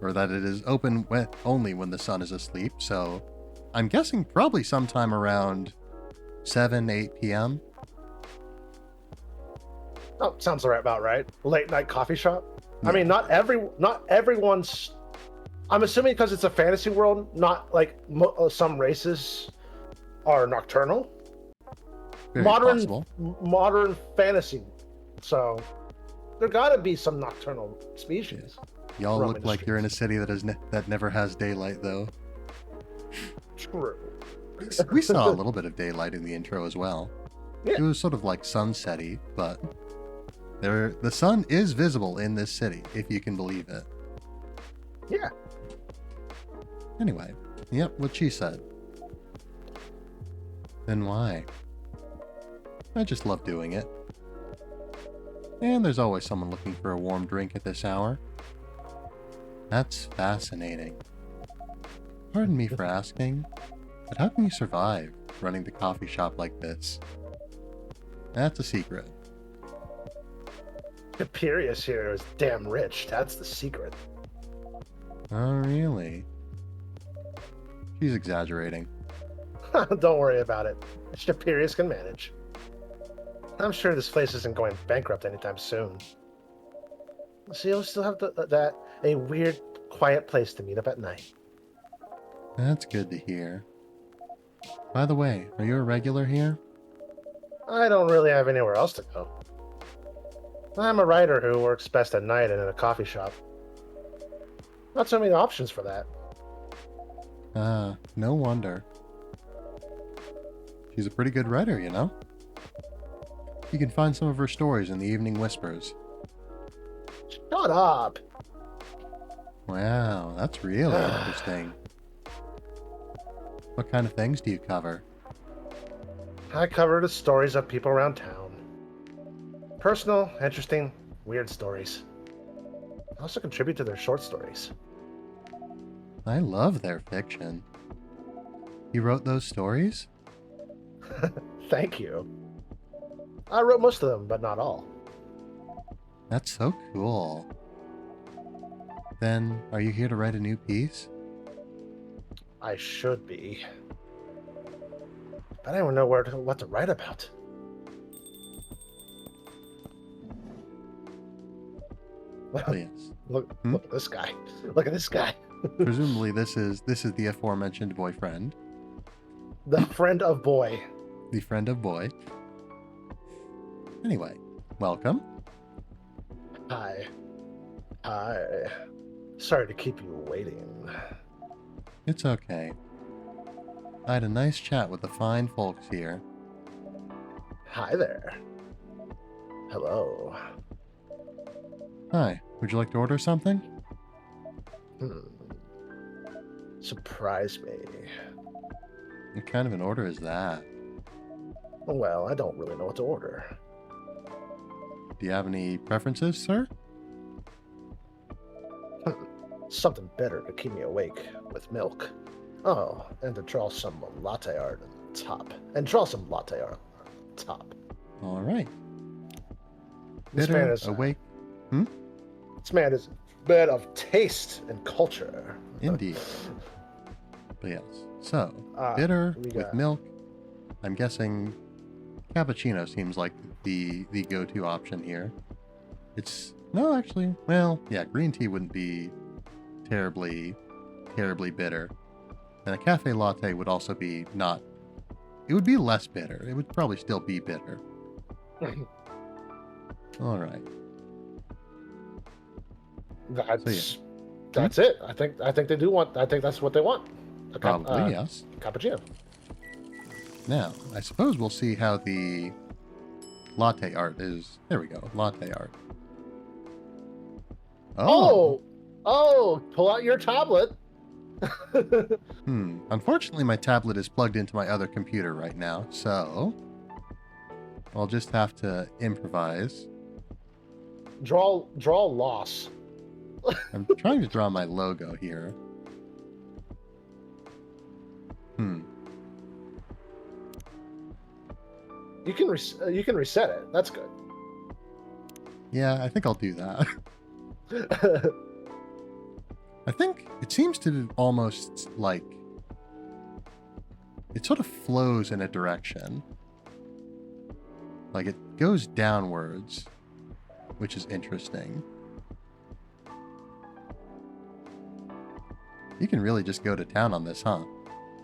[SPEAKER 2] or that it is open only when the sun is asleep, so I'm guessing probably sometime around 7, 8 p.m.
[SPEAKER 1] Oh, sounds about right. Late night coffee shop.
[SPEAKER 2] Yeah.
[SPEAKER 1] I mean, not everyone's. I'm assuming because it's a fantasy world, not like some races are nocturnal.
[SPEAKER 2] Very possible.
[SPEAKER 1] Modern fantasy. So there gotta be some nocturnal species.
[SPEAKER 2] Y'all
[SPEAKER 1] roaming
[SPEAKER 2] look
[SPEAKER 1] the
[SPEAKER 2] like you're in a
[SPEAKER 1] streets.
[SPEAKER 2] city that never has daylight, though.
[SPEAKER 1] True.
[SPEAKER 2] We saw a little bit of daylight in the intro as well.
[SPEAKER 1] Yeah.
[SPEAKER 2] It was sort of like sunsetty, but the sun is visible in this city, if you can believe it.
[SPEAKER 1] Yeah.
[SPEAKER 2] Anyway, yep, what she said. Then why? I just love doing it. And there's always someone looking for a warm drink at this hour. That's fascinating. Pardon me for asking, but how can you survive running the coffee shop like this? That's a secret.
[SPEAKER 1] Tiberious here is damn rich. That's the secret.
[SPEAKER 2] Oh, really? She's exaggerating.
[SPEAKER 1] Don't worry about it. Tiberious can manage. I'm sure this place isn't going bankrupt anytime soon. So you'll still have a weird, quiet place to meet up at night.
[SPEAKER 2] That's good to hear. By the way, are you a regular here?
[SPEAKER 1] I don't really have anywhere else to go. I'm a writer who works best at night and in a coffee shop. Not so many options for that.
[SPEAKER 2] No wonder. She's a pretty good writer, you know? You can find some of her stories in the Evening Whispers.
[SPEAKER 1] Shut up!
[SPEAKER 2] Wow, that's really interesting. What kind of things do you cover?
[SPEAKER 1] I cover the stories of people around town. Personal, interesting, weird stories. I also contribute to their short stories.
[SPEAKER 2] I love their fiction. You wrote those stories?
[SPEAKER 1] Thank you. I wrote most of them, but not all.
[SPEAKER 2] That's so cool. Then, are you here to write a new piece?
[SPEAKER 1] I should be. But I don't know what to write about.
[SPEAKER 2] Oh, yes.
[SPEAKER 1] Look at this guy. Look at this guy.
[SPEAKER 2] Presumably this is the aforementioned boyfriend.
[SPEAKER 1] The friend of boy.
[SPEAKER 2] The friend of boy. Anyway, welcome.
[SPEAKER 1] Hi. Sorry to keep you waiting.
[SPEAKER 2] It's okay. I had a nice chat with the fine folks here.
[SPEAKER 1] Hi there. Hello.
[SPEAKER 2] Hi, would you like to order something?
[SPEAKER 1] Surprise me.
[SPEAKER 2] What kind of an order is that?
[SPEAKER 1] Well, I don't really know what to order.
[SPEAKER 2] Do you have any preferences, sir?
[SPEAKER 1] Something better to keep me awake with milk. Oh, and to draw some latte art on top. And draw some latte art on top.
[SPEAKER 2] All right.
[SPEAKER 1] This
[SPEAKER 2] Bitter,
[SPEAKER 1] man is
[SPEAKER 2] awake.
[SPEAKER 1] This man is a bed of taste and culture.
[SPEAKER 2] Indeed. But yes. So,
[SPEAKER 1] Ah,
[SPEAKER 2] bitter
[SPEAKER 1] we
[SPEAKER 2] with
[SPEAKER 1] got-
[SPEAKER 2] milk. I'm guessing cappuccino seems like the go-to option here. It's no, actually, well, yeah, green tea wouldn't be terribly bitter. And a cafe latte would also be not. It would be less bitter. It would probably still be bitter. All right.
[SPEAKER 1] That's it. I think they do want. I think that's what they want.
[SPEAKER 2] Probably, yes.
[SPEAKER 1] Cappuccino.
[SPEAKER 2] Now, I suppose we'll see how the latte art is. There we go, latte art.
[SPEAKER 1] Oh, pull out your tablet.
[SPEAKER 2] Unfortunately, my tablet is plugged into my other computer right now, so I'll just have to improvise.
[SPEAKER 1] Draw loss.
[SPEAKER 2] I'm trying to draw my logo here.
[SPEAKER 1] You can reset it. That's good.
[SPEAKER 2] Yeah, I think I'll do that. I think it seems to almost like it sort of flows in a direction. Like it goes downwards, which is interesting. You can really just go to town on this, huh?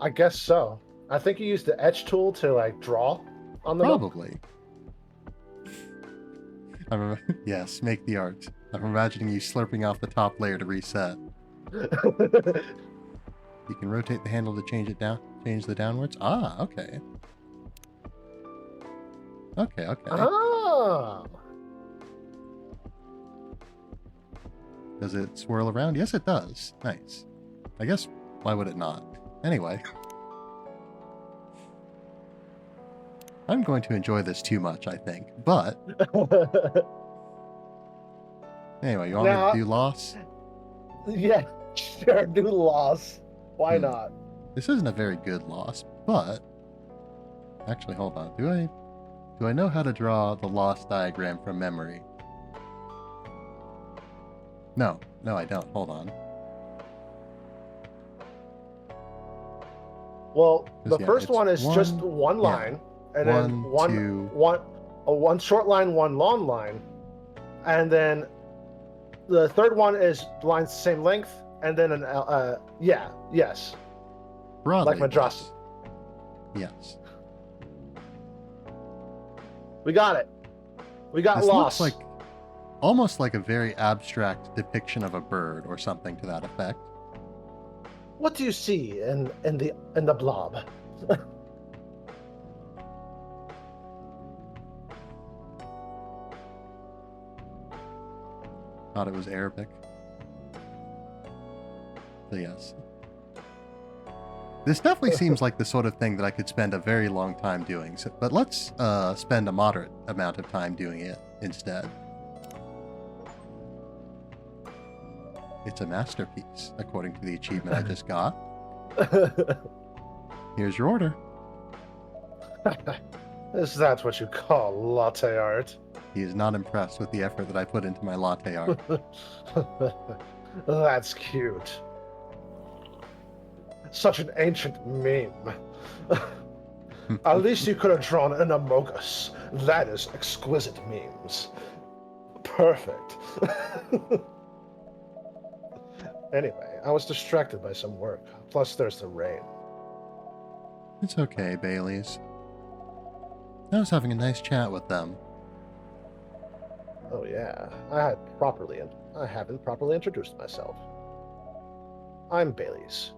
[SPEAKER 1] I guess so. I think you used the etch tool to like draw on the
[SPEAKER 2] Probably. Yes, make the art. I'm imagining you slurping off the top layer to reset. You can rotate the handle to change it down, change the downwards. Ah, okay. Okay.
[SPEAKER 1] Oh.
[SPEAKER 2] Does it swirl around? Yes, it does. Nice. I guess, why would it not? Anyway. I'm going to enjoy this too much, I think. But... Anyway, you want me to do loss?
[SPEAKER 1] Yeah, sure, do loss. Why not?
[SPEAKER 2] This isn't a very good loss, but... Actually, hold on. Do I know how to draw the loss diagram from memory? No, I don't. Hold on.
[SPEAKER 1] Well, the first one is just one line, and then one short line, one long line, and then the third one is lines the same length, and then yes.
[SPEAKER 2] Broadly,
[SPEAKER 1] like Madrasa.
[SPEAKER 2] Yes.
[SPEAKER 1] We got it. We got
[SPEAKER 2] this
[SPEAKER 1] lost.
[SPEAKER 2] Looks like almost like a very abstract depiction of a bird or something to that effect.
[SPEAKER 1] What do you see in the blob?
[SPEAKER 2] Thought it was Arabic. So yes. This definitely seems like the sort of thing that I could spend a very long time doing. So, but let's spend a moderate amount of time doing it instead. It's a masterpiece, according to the achievement I just got. Here's your order.
[SPEAKER 1] Is that what you call latte art?
[SPEAKER 2] He is not impressed with the effort that I put into my latte art.
[SPEAKER 1] That's cute. Such an ancient meme. At least you could have drawn an Amogus. That is exquisite memes. Perfect. Anyway, I was distracted by some work. Plus, there's the rain.
[SPEAKER 2] It's okay, Baileys. I was having a nice chat with them.
[SPEAKER 1] Oh yeah, I haven't properly introduced myself. I'm Bailey's.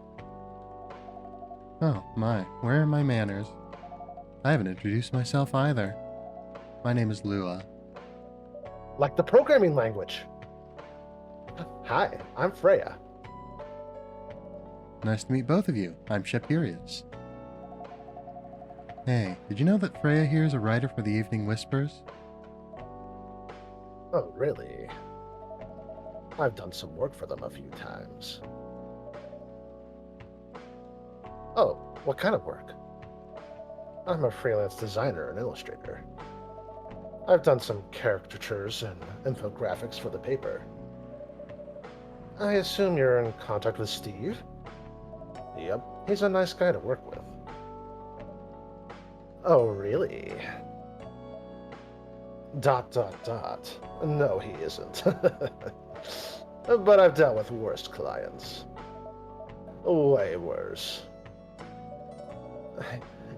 [SPEAKER 2] Oh my, where are my manners? I haven't introduced myself either. My name is Lua.
[SPEAKER 1] Like the programming language. Hi, I'm Freya.
[SPEAKER 2] Nice to meet both of you. I'm Tiberious. Hey, did you know that Freya here is a writer for the Evening Whispers?
[SPEAKER 1] Oh, really? I've done some work for them a few times. Oh, what kind of work? I'm a freelance designer and illustrator. I've done some caricatures and infographics for the paper. I assume you're in contact with Steve? Yep, he's a nice guy to work with. Oh, really? ... No, he isn't. But I've dealt with worse clients. Way worse.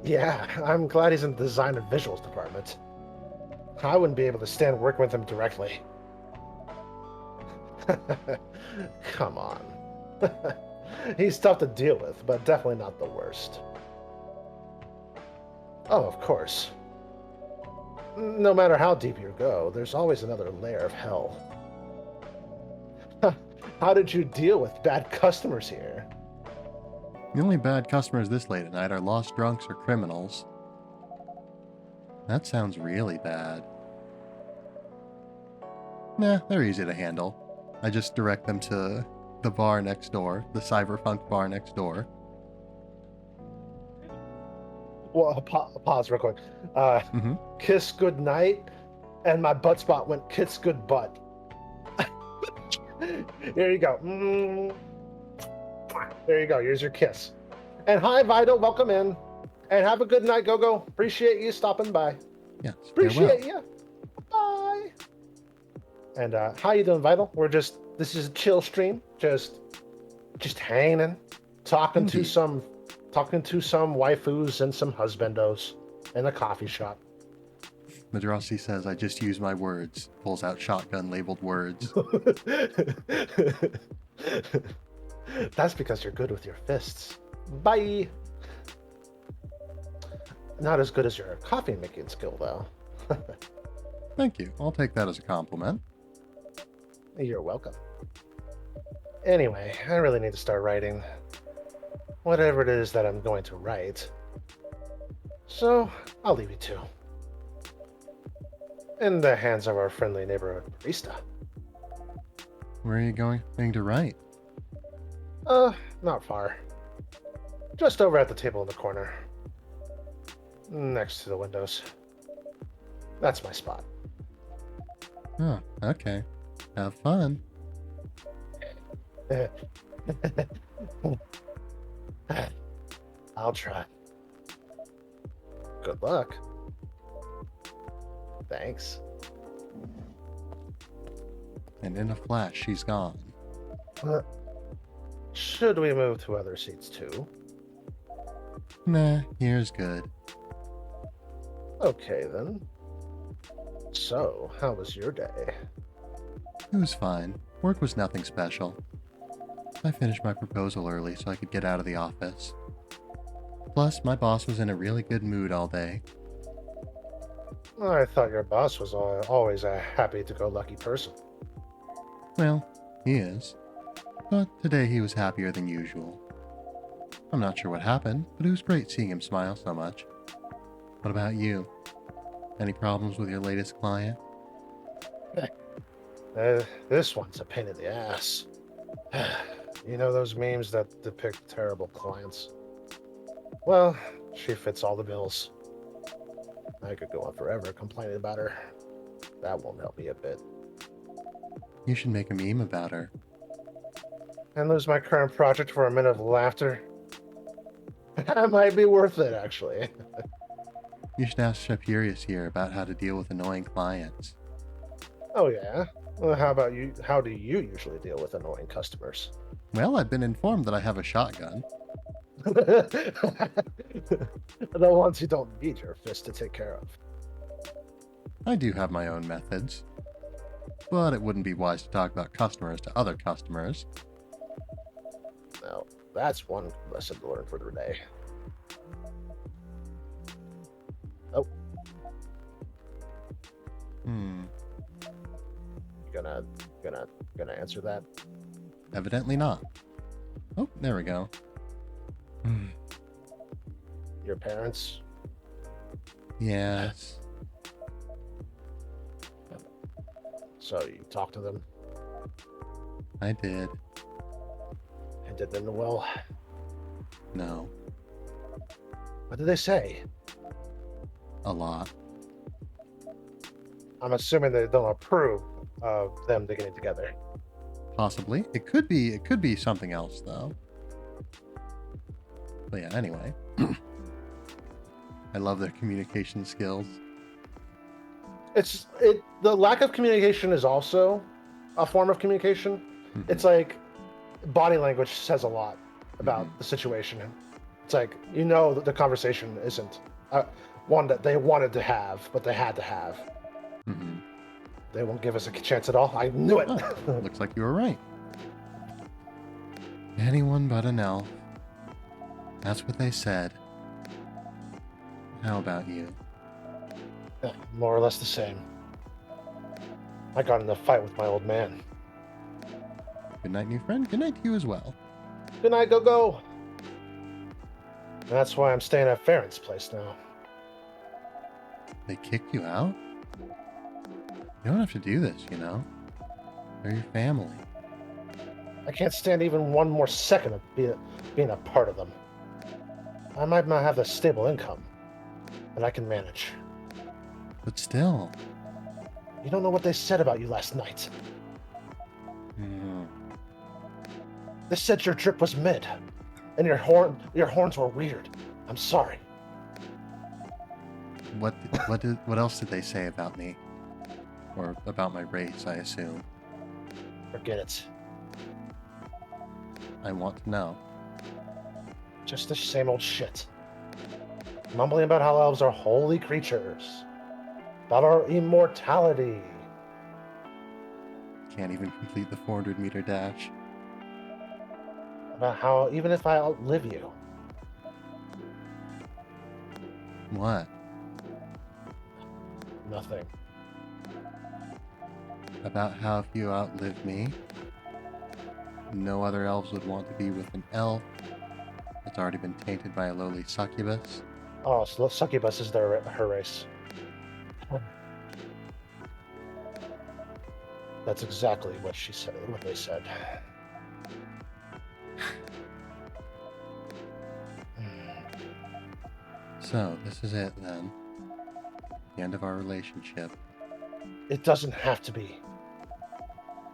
[SPEAKER 1] Yeah, I'm glad he's in the design and visuals department. I wouldn't be able to stand working with him directly. Come on. He's tough to deal with, but definitely not the worst. Oh, of course. No matter how deep you go, there's always another layer of hell. How did you deal with bad customers here?
[SPEAKER 2] The only bad customers this late at night are lost drunks or criminals. That sounds really bad. Nah, they're easy to handle. I just direct them to the bar next door, the cyberpunk bar next door.
[SPEAKER 1] Well, pause real quick.
[SPEAKER 2] Mm-hmm.
[SPEAKER 1] Kiss good night, and my butt spot went kiss good butt. There you go. There you go. Here's your kiss. And hi, Vital. Welcome in. And have a good night, Go-Go. Appreciate you stopping by.
[SPEAKER 2] Yes,
[SPEAKER 1] Appreciate you. Bye. And how you doing, Vital? This is a chill stream. Just hanging, talking to some waifus and some husbandos in a coffee shop.
[SPEAKER 2] Madrasi says, I just use my words. Pulls out shotgun labeled words.
[SPEAKER 1] That's because you're good with your fists. Bye. Not as good as your coffee making skill, though.
[SPEAKER 2] Thank you. I'll take that as a compliment.
[SPEAKER 1] You're welcome. Anyway, I really need to start writing whatever it is that I'm going to write. So, I'll leave you to. In the hands of our friendly neighborhood barista.
[SPEAKER 2] Where are you going to write?
[SPEAKER 1] Not far. Just over at the table in the corner. Next to the windows. That's my spot.
[SPEAKER 2] Oh, okay. Have fun.
[SPEAKER 1] I'll try. Good luck. Thanks.
[SPEAKER 2] And in a flash, she's gone.
[SPEAKER 1] Should we move to other seats too?
[SPEAKER 2] Nah, here's good.
[SPEAKER 1] Okay then. So, how was your day?
[SPEAKER 2] It was fine. Work was nothing special. I finished my proposal early so I could get out of the office. Plus, my boss was in a really good mood all day.
[SPEAKER 1] I thought your boss was always a happy-to-go-lucky person.
[SPEAKER 2] Well, he is. But today he was happier than usual. I'm not sure what happened, but it was great seeing him smile so much. What about you? Any problems with your latest client?
[SPEAKER 1] This one's a pain in the ass. You know those memes that depict terrible clients? Well, she fits all the bills. I could go on forever complaining about her. That won't help me a bit.
[SPEAKER 2] You should make a meme about her.
[SPEAKER 1] And lose my current project for a minute of laughter. That might be worth it, actually.
[SPEAKER 2] You should ask Tiberious here about how to deal with annoying clients.
[SPEAKER 1] Oh yeah? Well, how about you? How do you usually deal with annoying customers?
[SPEAKER 2] Well, I've been informed that I have a shotgun.
[SPEAKER 1] The ones you don't need your fist to take care of.
[SPEAKER 2] I do have my own methods. But it wouldn't be wise to talk about customers to other customers.
[SPEAKER 1] Now, that's one lesson to learn for the day. Oh. You gonna answer that?
[SPEAKER 2] Evidently not. Oh, there we go.
[SPEAKER 1] Your parents?
[SPEAKER 2] Yes.
[SPEAKER 1] So you talked to them
[SPEAKER 2] I did.
[SPEAKER 1] and did them well?
[SPEAKER 2] No.
[SPEAKER 1] What did they say?
[SPEAKER 2] A lot.
[SPEAKER 1] I'm assuming they don't approve of them getting together.
[SPEAKER 2] Possibly. It could be something else though. But yeah, anyway. I love their communication skills.
[SPEAKER 1] The lack of communication is also a form of communication.
[SPEAKER 2] Mhm.
[SPEAKER 1] It's like body language says a lot about the situation. It's like, you know, that the conversation isn't one that they wanted to have, but they had to have.
[SPEAKER 2] Mhm.
[SPEAKER 1] They won't give us a chance at all. I knew it.
[SPEAKER 2] Oh, looks like you were right. Anyone but an elf. That's what they said. How about you?
[SPEAKER 1] More or less the same. I got in a fight with my old man.
[SPEAKER 2] Good night, new friend. Good night to you as well.
[SPEAKER 1] Good night, go. That's why I'm staying at Farron's place now.
[SPEAKER 2] They kicked you out? You don't have to do this, you know? They're your family.
[SPEAKER 1] I can't stand even one more second of being a part of them. I might not have a stable income, but I can manage.
[SPEAKER 2] But still.
[SPEAKER 1] You don't know what they said about you last night. They said your drip was mid, and your horns were weird. I'm sorry.
[SPEAKER 2] What else did they say about me? Or about my race, I assume.
[SPEAKER 1] Forget it.
[SPEAKER 2] I want to know.
[SPEAKER 1] Just the same old shit. Mumbling about how elves are holy creatures. About our immortality.
[SPEAKER 2] Can't even complete the 400-meter dash.
[SPEAKER 1] About how even if I outlive you.
[SPEAKER 2] What?
[SPEAKER 1] Nothing.
[SPEAKER 2] About how if you outlive me, no other elves would want to be with an elf that's already been tainted by a lowly succubus.
[SPEAKER 1] Oh, so succubus is her race. That's exactly what she said. What they said.
[SPEAKER 2] So, this is it then. The end of our relationship.
[SPEAKER 1] It doesn't have to be.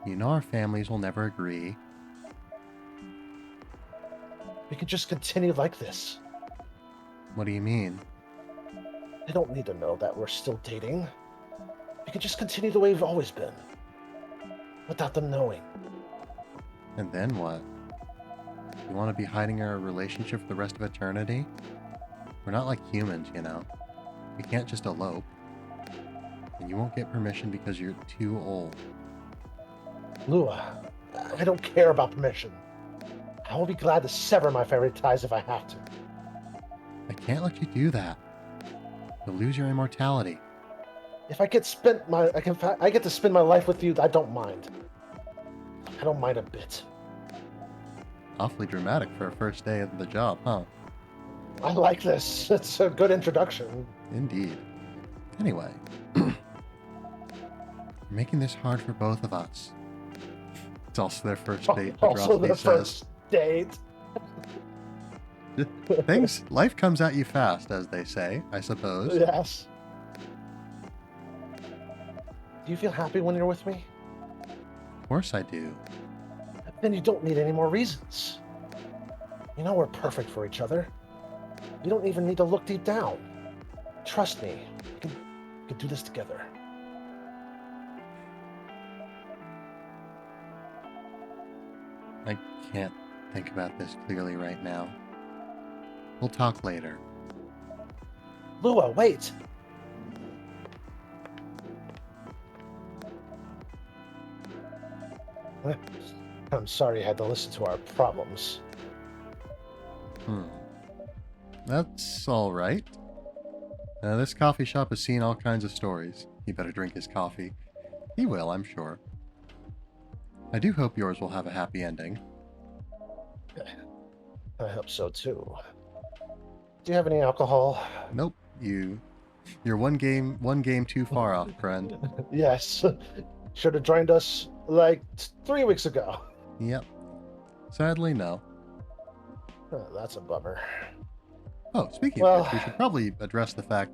[SPEAKER 2] You know our families will never agree.
[SPEAKER 1] We can just continue like this.
[SPEAKER 2] What do you mean?
[SPEAKER 1] They don't need to know that we're still dating. We can just continue the way we've always been. Without them knowing.
[SPEAKER 2] And then what? You want to be hiding our relationship for the rest of eternity? We're not like humans, you know. We can't just elope. And you won't get permission because you're too old.
[SPEAKER 1] Lua, I don't care about permission. I will be glad to sever my family ties if I have to.
[SPEAKER 2] I can't let you do that. You'll lose your immortality.
[SPEAKER 1] If I get to spend my life with you, I don't mind. I don't mind a bit.
[SPEAKER 2] Awfully dramatic for a first day of the job, huh?
[SPEAKER 1] I like this. It's a good introduction.
[SPEAKER 2] Indeed. Anyway, you're making this hard for both of us. It's also their first date.
[SPEAKER 1] Also their first date.
[SPEAKER 2] Life comes at you fast, as they say, I suppose.
[SPEAKER 1] Yes. Do you feel happy when you're with me?
[SPEAKER 2] Of course I do.
[SPEAKER 1] Then you don't need any more reasons. You know we're perfect for each other. You don't even need to look deep down. Trust me. We can do this together.
[SPEAKER 2] I can't think about this clearly right now. We'll talk later.
[SPEAKER 1] Lua, wait! I'm sorry you had to listen to our problems.
[SPEAKER 2] That's all right. This coffee shop has seen all kinds of stories. He better drink his coffee. He will, I'm sure. I do hope yours will have a happy ending.
[SPEAKER 1] I hope so too. Do you have any alcohol?
[SPEAKER 2] Nope. You're one game too far off, friend.
[SPEAKER 1] Yes. Should have joined us like 3 weeks ago.
[SPEAKER 2] Yep. Sadly, no.
[SPEAKER 1] Oh, that's a bummer.
[SPEAKER 2] Oh, speaking of which, we should probably address the fact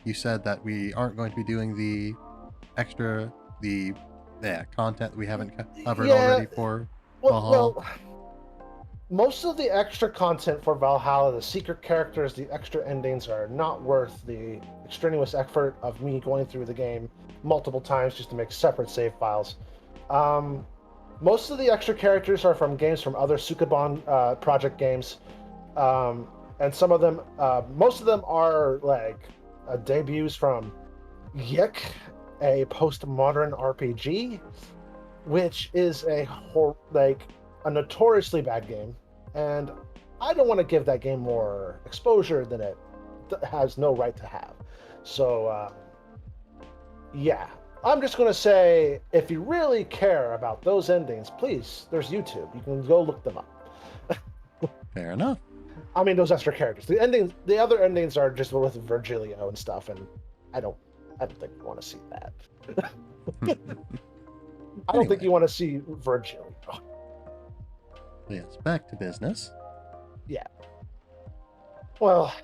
[SPEAKER 2] you said that we aren't going to be doing the extra content that we haven't covered already for Valhalla.
[SPEAKER 1] Well, most of the extra content for Valhalla, the secret characters, the extra endings are not worth the extraneous effort of me going through the game multiple times just to make separate save files. Most of the extra characters are from games from other Sukeban project games. And some of them, most of them are like debuts from Yik a postmodern RPG, which is a notoriously bad game, and I don't want to give that game more exposure than it has no right to have. So, yeah. I'm just going to say, if you really care about those endings, please, there's YouTube. You can go look them up.
[SPEAKER 2] Fair enough.
[SPEAKER 1] I mean, those extra characters. The other endings are just with Virgilio and stuff, and I don't think you want to see that. I don't think you want to see Virgilio.
[SPEAKER 2] Yes, back to business.
[SPEAKER 1] Yeah. Well,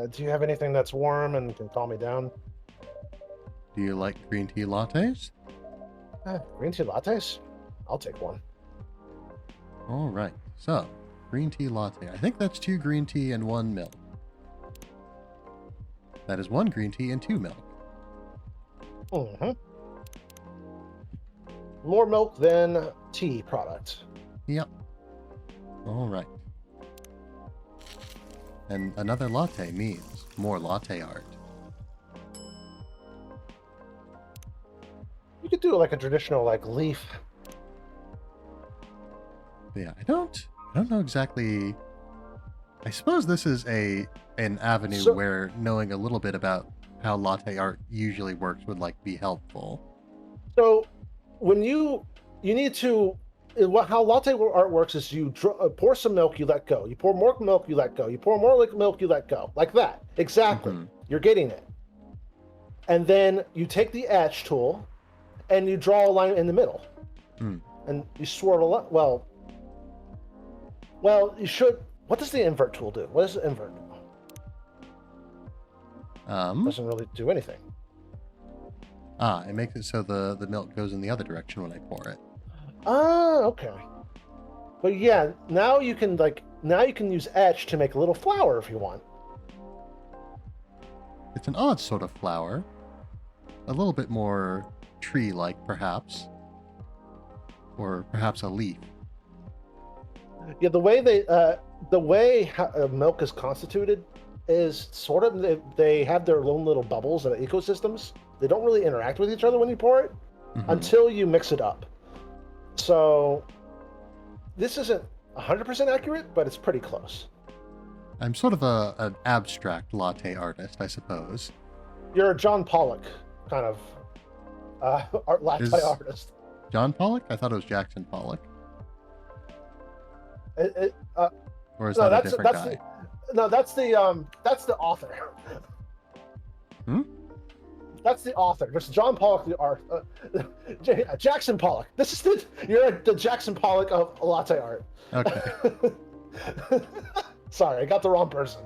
[SPEAKER 1] do you have anything that's warm and can calm me down?
[SPEAKER 2] Do you like green tea lattes?
[SPEAKER 1] Green tea lattes? I'll take one.
[SPEAKER 2] All right. So, green tea latte. I think that's 2 green tea and 1 milk. That is 1 green tea and 2 milk.
[SPEAKER 1] Mm-hmm. More milk than tea product.
[SPEAKER 2] Yep. All right. And another latte means more latte art.
[SPEAKER 1] You could do like a traditional leaf.
[SPEAKER 2] But yeah, I don't know exactly. I suppose this is an avenue where knowing a little bit about how latte art usually works would be helpful.
[SPEAKER 1] So when you need to, how latte art works is you pour some milk, you let go. You pour more milk, you let go. You pour more milk, you let go. Like that. Exactly. Mm-hmm. You're getting it. And then you take the etch tool and you draw a line in the middle. Mm. And you swirl a lot. Well, you should. What does the invert tool do? What does the invert do? Doesn't really do anything.
[SPEAKER 2] It makes it so the milk goes in the other direction when I pour it.
[SPEAKER 1] Okay. But yeah, now you can use etch to make a little flower if you want.
[SPEAKER 2] It's an odd sort of flower. A little bit more tree-like, perhaps. Or perhaps a leaf.
[SPEAKER 1] Yeah, the way milk is constituted is sort of they have their own little bubbles and ecosystems. They don't really interact with each other when you pour it until you mix it up. So this isn't 100% accurate, but it's pretty close.
[SPEAKER 2] I'm sort of an abstract latte artist, I suppose.
[SPEAKER 1] You're a John Pollock kind of latte artist.
[SPEAKER 2] John Pollock? I thought it was Jackson Pollock. Or is that a different guy?
[SPEAKER 1] That's the author. That's the author. There's John Pollock, the art. Jackson Pollock. You're the Jackson Pollock of latte art.
[SPEAKER 2] Okay.
[SPEAKER 1] Sorry, I got the wrong person.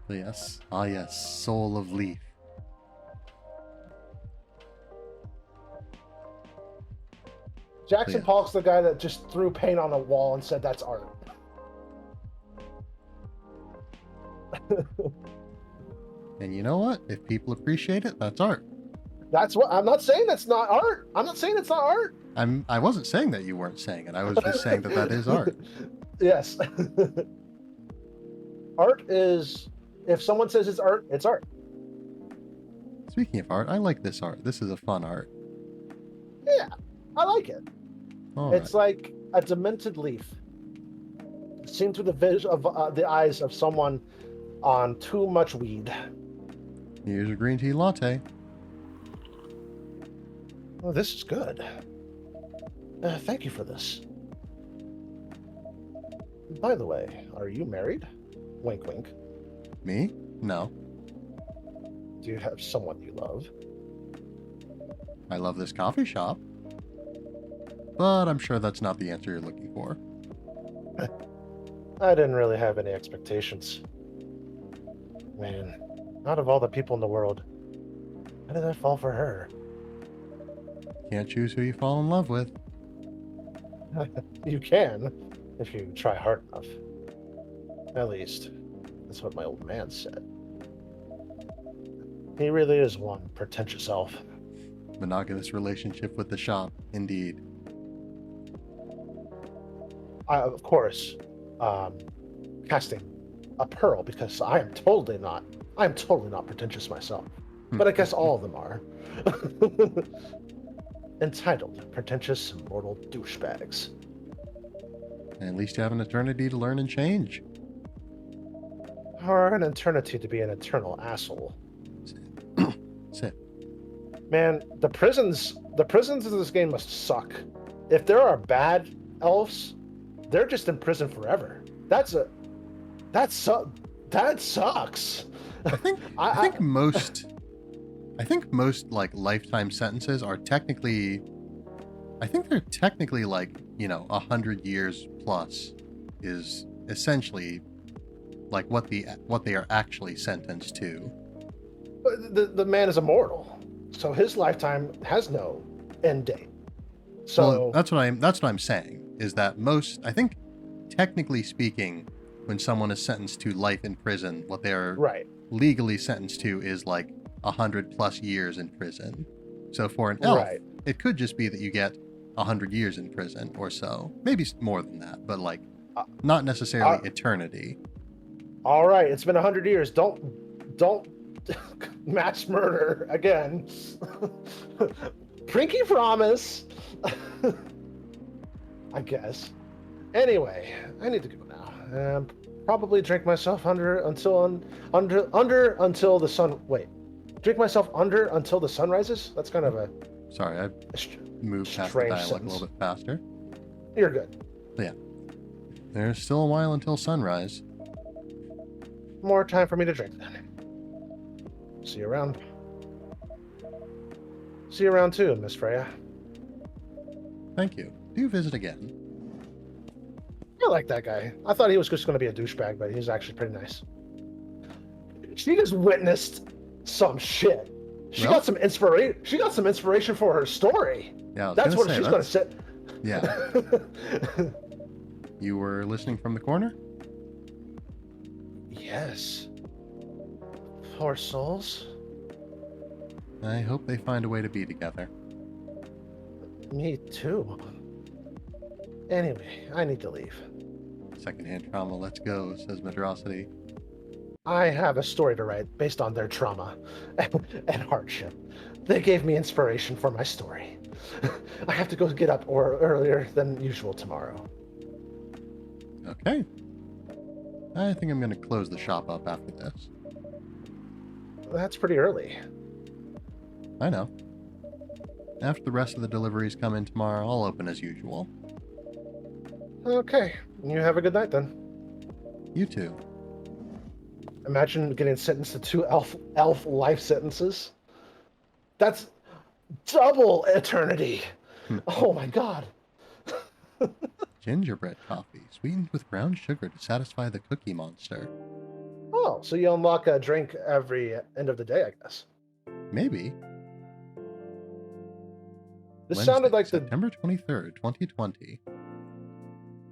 [SPEAKER 2] Yes. Ah, yes. Soul of Leaf.
[SPEAKER 1] Jackson Pollock's the guy that just threw paint on a wall and said that's art.
[SPEAKER 2] And you know what? If people appreciate it, that's art.
[SPEAKER 1] That's what I'm not saying. That's not art. I'm not saying it's not art.
[SPEAKER 2] I wasn't saying that you weren't saying it. I was just saying that is art.
[SPEAKER 1] Yes. Art is, if someone says it's art, it's art.
[SPEAKER 2] Speaking of art, I like this art. This is a fun art.
[SPEAKER 1] Yeah, I like it. It's like a demented leaf seen through the vision of the eyes of someone on too much weed.
[SPEAKER 2] Here's a green tea latte.
[SPEAKER 1] Oh, this is good. Thank you for this. By the way, are you married? Wink, wink.
[SPEAKER 2] Me? No.
[SPEAKER 1] Do you have someone you love?
[SPEAKER 2] I love this coffee shop. But I'm sure that's not the answer you're looking for.
[SPEAKER 1] I didn't really have any expectations. Man, out of all the people in the world, how did I fall for her?
[SPEAKER 2] Can't choose who you fall in love with.
[SPEAKER 1] You can, if you try hard enough. At least, that's what my old man said. He really is one pretentious elf.
[SPEAKER 2] Monogamous relationship with the shop, indeed.
[SPEAKER 1] Of course, casting a pearl because I am totally not pretentious myself. but I guess all of them are. Entitled, pretentious, mortal douchebags.
[SPEAKER 2] At least you have an eternity to learn and change.
[SPEAKER 1] Or an eternity to be an eternal asshole.
[SPEAKER 2] Sit.
[SPEAKER 1] Man, the prisons of this game must suck. If there are bad elves, they're just in prison forever. That sucks.
[SPEAKER 2] I think most like lifetime sentences are technically, I think they're technically like, 100 years plus is essentially like what they are actually sentenced to.
[SPEAKER 1] The man is immortal, so his lifetime has no end date. So
[SPEAKER 2] well, that's what I'm saying is that I think technically speaking, when someone is sentenced to life in prison, what they are legally sentenced to is like 100 plus years in prison. So for an elf, it could just be that you get 100 years in prison or so, maybe more than that, but like not necessarily eternity.
[SPEAKER 1] All right, it's been 100 years. Don't mass murder again. Pinky promise. I guess. Anyway, I need to go now. Probably drink myself until the sun. Wait, drink myself under until the sun rises. That's kind of a.
[SPEAKER 2] Sorry, I moved past the dialogue a little bit faster.
[SPEAKER 1] You're good.
[SPEAKER 2] But yeah, there's still a while until sunrise.
[SPEAKER 1] More time for me to drink then. See you around. See you around too, Miss Freya.
[SPEAKER 2] Thank you. Do visit again.
[SPEAKER 1] I like that guy. I thought he was just going to be a douchebag, but he's actually pretty nice. She just witnessed some shit. She got some inspiration. She got some inspiration for her story.
[SPEAKER 2] Yeah,
[SPEAKER 1] that's what she's going to say.
[SPEAKER 2] Yeah. You were listening from the corner?
[SPEAKER 1] Yes. Poor souls.
[SPEAKER 2] I hope they find a way to be together.
[SPEAKER 1] Me too. Anyway, I need to leave.
[SPEAKER 2] Secondhand trauma, let's go, says Madrasity.
[SPEAKER 1] I have a story to write based on their trauma and hardship. They gave me inspiration for my story. I have to go get up earlier than usual tomorrow.
[SPEAKER 2] Okay. I think I'm going to close the shop up after this.
[SPEAKER 1] That's pretty early.
[SPEAKER 2] I know. After the rest of the deliveries come in tomorrow, I'll open as usual.
[SPEAKER 1] Okay. You have a good night then.
[SPEAKER 2] You too.
[SPEAKER 1] Imagine getting sentenced to 2 elf life sentences. That's double eternity. Oh my god.
[SPEAKER 2] Gingerbread coffee, sweetened with brown sugar to satisfy the cookie monster.
[SPEAKER 1] Oh, so you unlock a drink every end of the day, I guess.
[SPEAKER 2] Maybe.
[SPEAKER 1] This
[SPEAKER 2] Wednesday,
[SPEAKER 1] sounded like
[SPEAKER 2] September 23rd, 2020.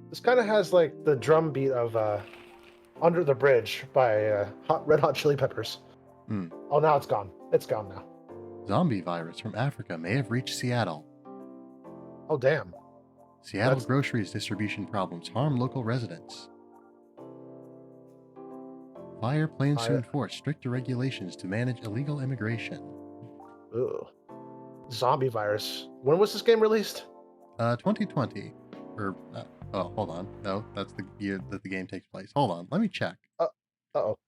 [SPEAKER 1] This kind of has like the drum beat of Under the Bridge by Red Hot Chili Peppers. Oh, now it's gone. It's gone now.
[SPEAKER 2] Zombie virus from Africa may have reached Seattle.
[SPEAKER 1] Oh, damn.
[SPEAKER 2] Seattle groceries distribution problems harm local residents. Fire plans to enforce stricter regulations to manage illegal immigration.
[SPEAKER 1] Ooh. Zombie virus. When was this game released?
[SPEAKER 2] 2020. Or, oh, hold on. No, that's the year that the game takes place. Hold on. Let me check.
[SPEAKER 1] Uh-oh.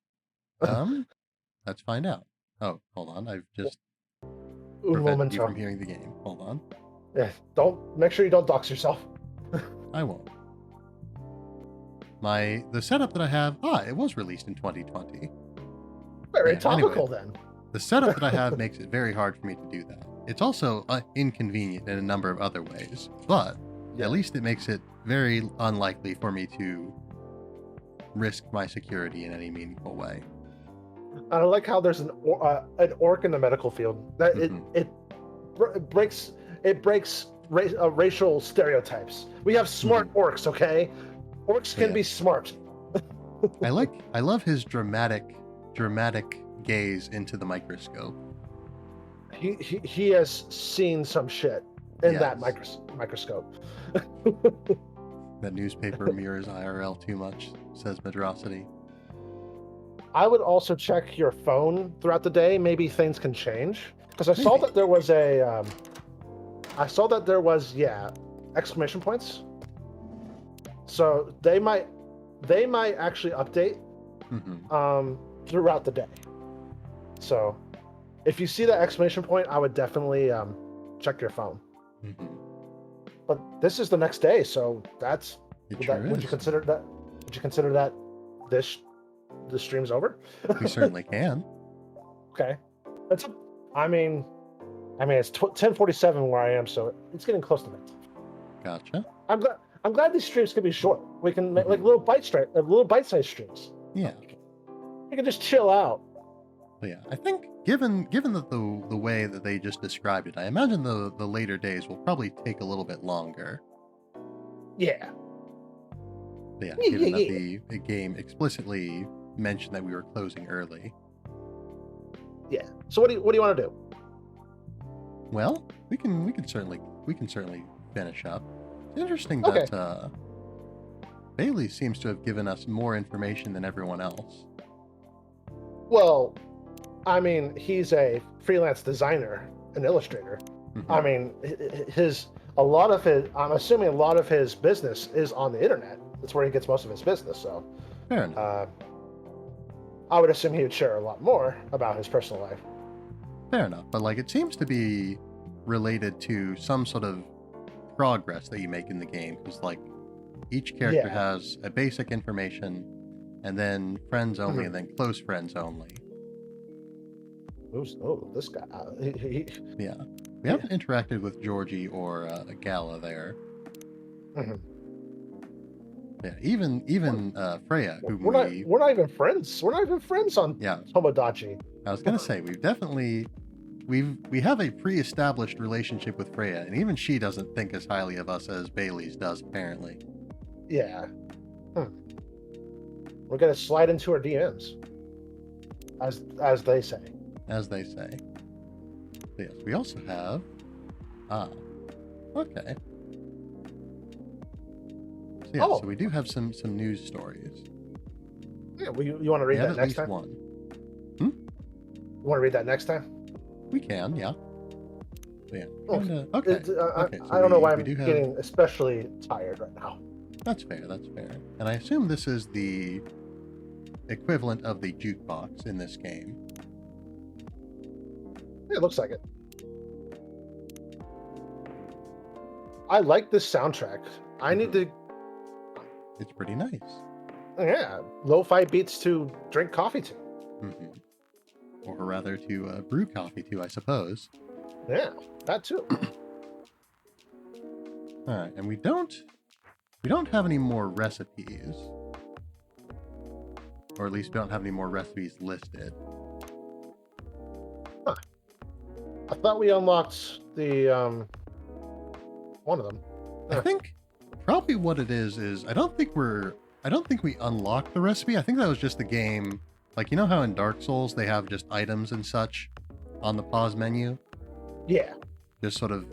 [SPEAKER 2] Let's find out. Oh, hold on. I've just
[SPEAKER 1] Un
[SPEAKER 2] prevented
[SPEAKER 1] momento.
[SPEAKER 2] you from hearing the game. Hold on.
[SPEAKER 1] Yeah, make sure you don't dox yourself.
[SPEAKER 2] I won't. The setup that I have, it was released in 2020.
[SPEAKER 1] Very topical then.
[SPEAKER 2] The setup that I have makes it very hard for me to do that. It's also inconvenient in a number of other ways, but at least it makes it very unlikely for me to risk my security in any meaningful way.
[SPEAKER 1] I like how there's an orc in the medical field. That it breaks racial stereotypes. We have smart orcs, okay? Orcs can be smart.
[SPEAKER 2] I love his dramatic gaze into the microscope.
[SPEAKER 1] He has seen some shit in that microscope.
[SPEAKER 2] That newspaper mirrors IRL too much, says Madrasity.
[SPEAKER 1] I would also check your phone throughout the day. Maybe things can change because I saw
[SPEAKER 2] Maybe.
[SPEAKER 1] that there was a. I saw that there was exclamation points. So they might actually update throughout the day. So if you see that exclamation point, I would definitely check your phone. But this is the next day, so that's would you consider that? Would you consider that the stream's over?
[SPEAKER 2] We certainly can.
[SPEAKER 1] Okay, I mean, it's 10:47 where I am, so it's getting close to that.
[SPEAKER 2] Gotcha.
[SPEAKER 1] I'm glad these streams can be short. We can make like little bite-sized streams.
[SPEAKER 2] Yeah.
[SPEAKER 1] You can just chill out.
[SPEAKER 2] But yeah, I think given that the way that they just described it, I imagine the later days will probably take a little bit longer.
[SPEAKER 1] Yeah.
[SPEAKER 2] But yeah, given that the game explicitly mentioned that we were closing early.
[SPEAKER 1] Yeah. So what do you want to do?
[SPEAKER 2] Well, we can certainly finish up. It's interesting that Bailey seems to have given us more information than everyone else.
[SPEAKER 1] Well, I mean, he's a freelance designer, an illustrator. I mean, I'm assuming a lot of his business is on the internet. That's where he gets most of his business. So,
[SPEAKER 2] fair enough.
[SPEAKER 1] I would assume he would share a lot more about his personal life.
[SPEAKER 2] Fair enough, but like it seems to be related to some sort of progress that you make in the game, because like each character has a basic information, and then friends only, and then close friends only.
[SPEAKER 1] Oh, this guy.
[SPEAKER 2] Yeah, we haven't interacted with Georgie or Gala there. Yeah, even Freya, who
[SPEAKER 1] we're not even friends. We're not even friends on Tomodachi.
[SPEAKER 2] I was gonna say we have a pre-established relationship with Freya, and even she doesn't think as highly of us as Bailey's does, apparently.
[SPEAKER 1] Yeah. We're gonna slide into her DMs, as they say.
[SPEAKER 2] As they say. Yes, we also have. Okay. So yeah, so we do have some news stories.
[SPEAKER 1] Yeah, you want to read that next time?
[SPEAKER 2] One.
[SPEAKER 1] You want to read that next time?
[SPEAKER 2] We can, yeah. So, yeah.
[SPEAKER 1] Okay. I don't know why I'm getting especially tired right now.
[SPEAKER 2] That's fair. And I assume this is the equivalent of the jukebox in this game.
[SPEAKER 1] Yeah, it looks like it. I like this soundtrack. I need to.
[SPEAKER 2] It's pretty nice.
[SPEAKER 1] Yeah, lo-fi beats to drink coffee to.
[SPEAKER 2] Or rather, to brew coffee to, I suppose.
[SPEAKER 1] Yeah, that too.
[SPEAKER 2] All right, and we don't have any more recipes, or at least we don't have any more recipes listed.
[SPEAKER 1] Huh. I thought we unlocked the one of them.
[SPEAKER 2] I think probably what it is I don't think we unlocked the recipe. I think that was just the game. Like, you know how in Dark Souls they have just items and such on the pause menu?
[SPEAKER 1] Yeah.
[SPEAKER 2] Just sort of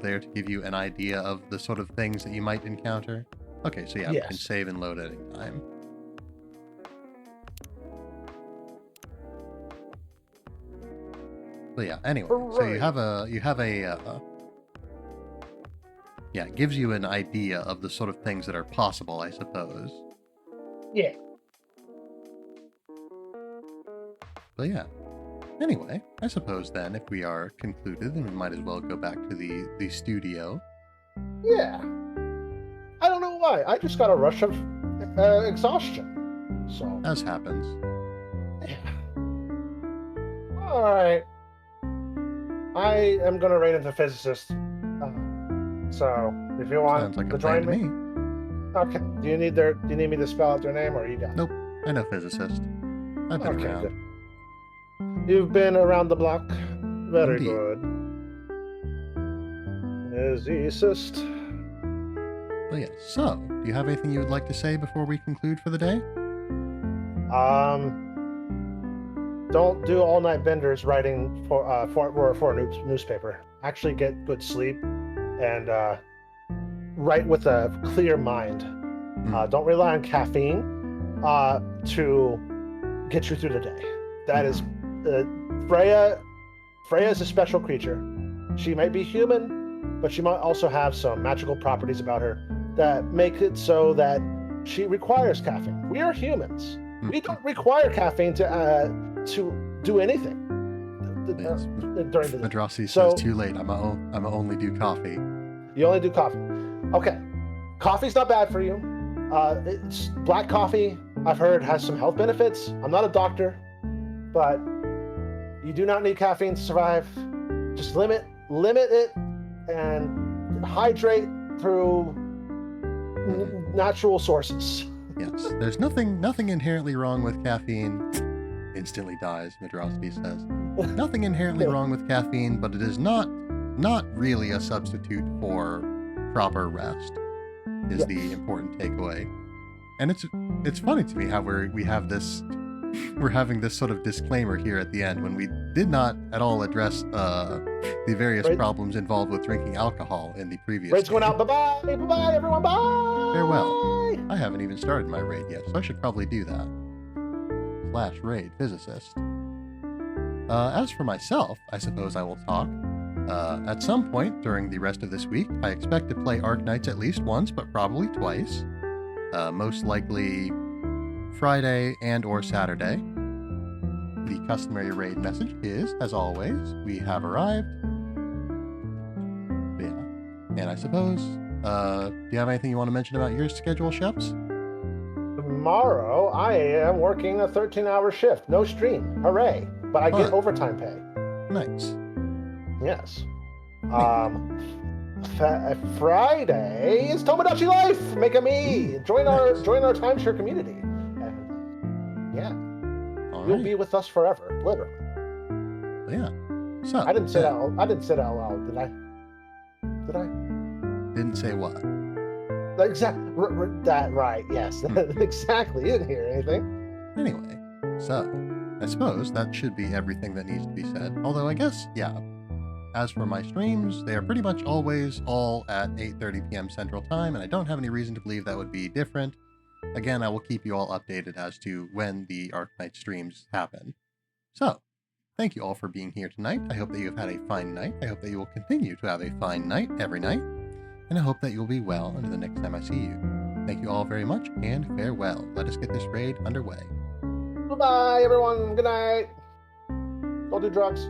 [SPEAKER 2] there to give you an idea of the sort of things that you might encounter. Okay, so yeah, we can save and load at any time. So yeah, anyway, so you have a it gives you an idea of the sort of things that are possible, I suppose.
[SPEAKER 1] Yeah.
[SPEAKER 2] But yeah. Anyway, I suppose then if we are concluded, then we might as well go back to the studio.
[SPEAKER 1] Yeah. I don't know why. I just got a rush of exhaustion. So.
[SPEAKER 2] As happens.
[SPEAKER 1] Yeah. All right. I am gonna rate into physicist. So if you want
[SPEAKER 2] like
[SPEAKER 1] to join me. Okay. Do you need me to spell out their name, or you got?
[SPEAKER 2] Nope. I know physicist. I've been around.
[SPEAKER 1] Good. You've been around the block. Very
[SPEAKER 2] Indeed.
[SPEAKER 1] Good. Physicist.
[SPEAKER 2] Well, yeah. So, do you have anything you would like to say before we conclude for the day?
[SPEAKER 1] Don't do all-night benders writing for a newspaper. Actually, get good sleep and write with a clear mind. Don't rely on caffeine to get you through the day. That is Freya. Freya is a special creature. She might be human, but she might also have some magical properties about her that make it so that she requires caffeine. We are humans. We don't require caffeine to do anything during the day.
[SPEAKER 2] Madrasi says too late. I'm only do coffee.
[SPEAKER 1] You only do coffee. Okay. Coffee's not bad for you. It's black coffee, I've heard, has some health benefits. I'm not a doctor, but you do not need caffeine to survive. Just limit it and hydrate through natural sources.
[SPEAKER 2] Yes, there's nothing inherently wrong with caffeine. Instantly dies, Madrasby says. Nothing inherently wrong with caffeine, but it is not really a substitute for proper rest, is the important takeaway. And it's funny to me how we're having this sort of disclaimer here at the end when we did not at all address the various problems involved with drinking alcohol in the previous
[SPEAKER 1] Raid's going out. Bye-bye everyone, bye!
[SPEAKER 2] Farewell. I haven't even started my raid yet, so I should probably do that. /raid physicist. As for myself, I suppose I will talk. At some point during the rest of this week, I expect to play Arknights at least once, but probably twice. Most likely Friday and or Saturday. The customary raid message is, as always, we have arrived. But yeah. And I suppose, do you have anything you want to mention about your schedule, Sheps?
[SPEAKER 1] Tomorrow, I am working a 13-hour shift. No stream. Hooray. But I get overtime pay.
[SPEAKER 2] Nice.
[SPEAKER 1] Yes. Friday is Tomodachi Life. Make a me. Join our timeshare community. And yeah. You'll be with us forever, literally.
[SPEAKER 2] Yeah. So
[SPEAKER 1] I didn't say that out loud, did I? Did I?
[SPEAKER 2] Didn't say what?
[SPEAKER 1] That right, yes. Exactly. You didn't hear anything.
[SPEAKER 2] Anyway, so I suppose that should be everything that needs to be said. Although I guess, yeah. As for my streams, they are pretty much always all at 8:30 p.m. Central Time, and I don't have any reason to believe that would be different. Again, I will keep you all updated as to when the Arknight streams happen. So, thank you all for being here tonight. I hope that you have had a fine night. I hope that you will continue to have a fine night every night. And I hope that you'll be well until the next time I see you. Thank you all very much, and farewell. Let us get this raid underway.
[SPEAKER 1] Bye-bye, everyone. Good night. Don't do drugs.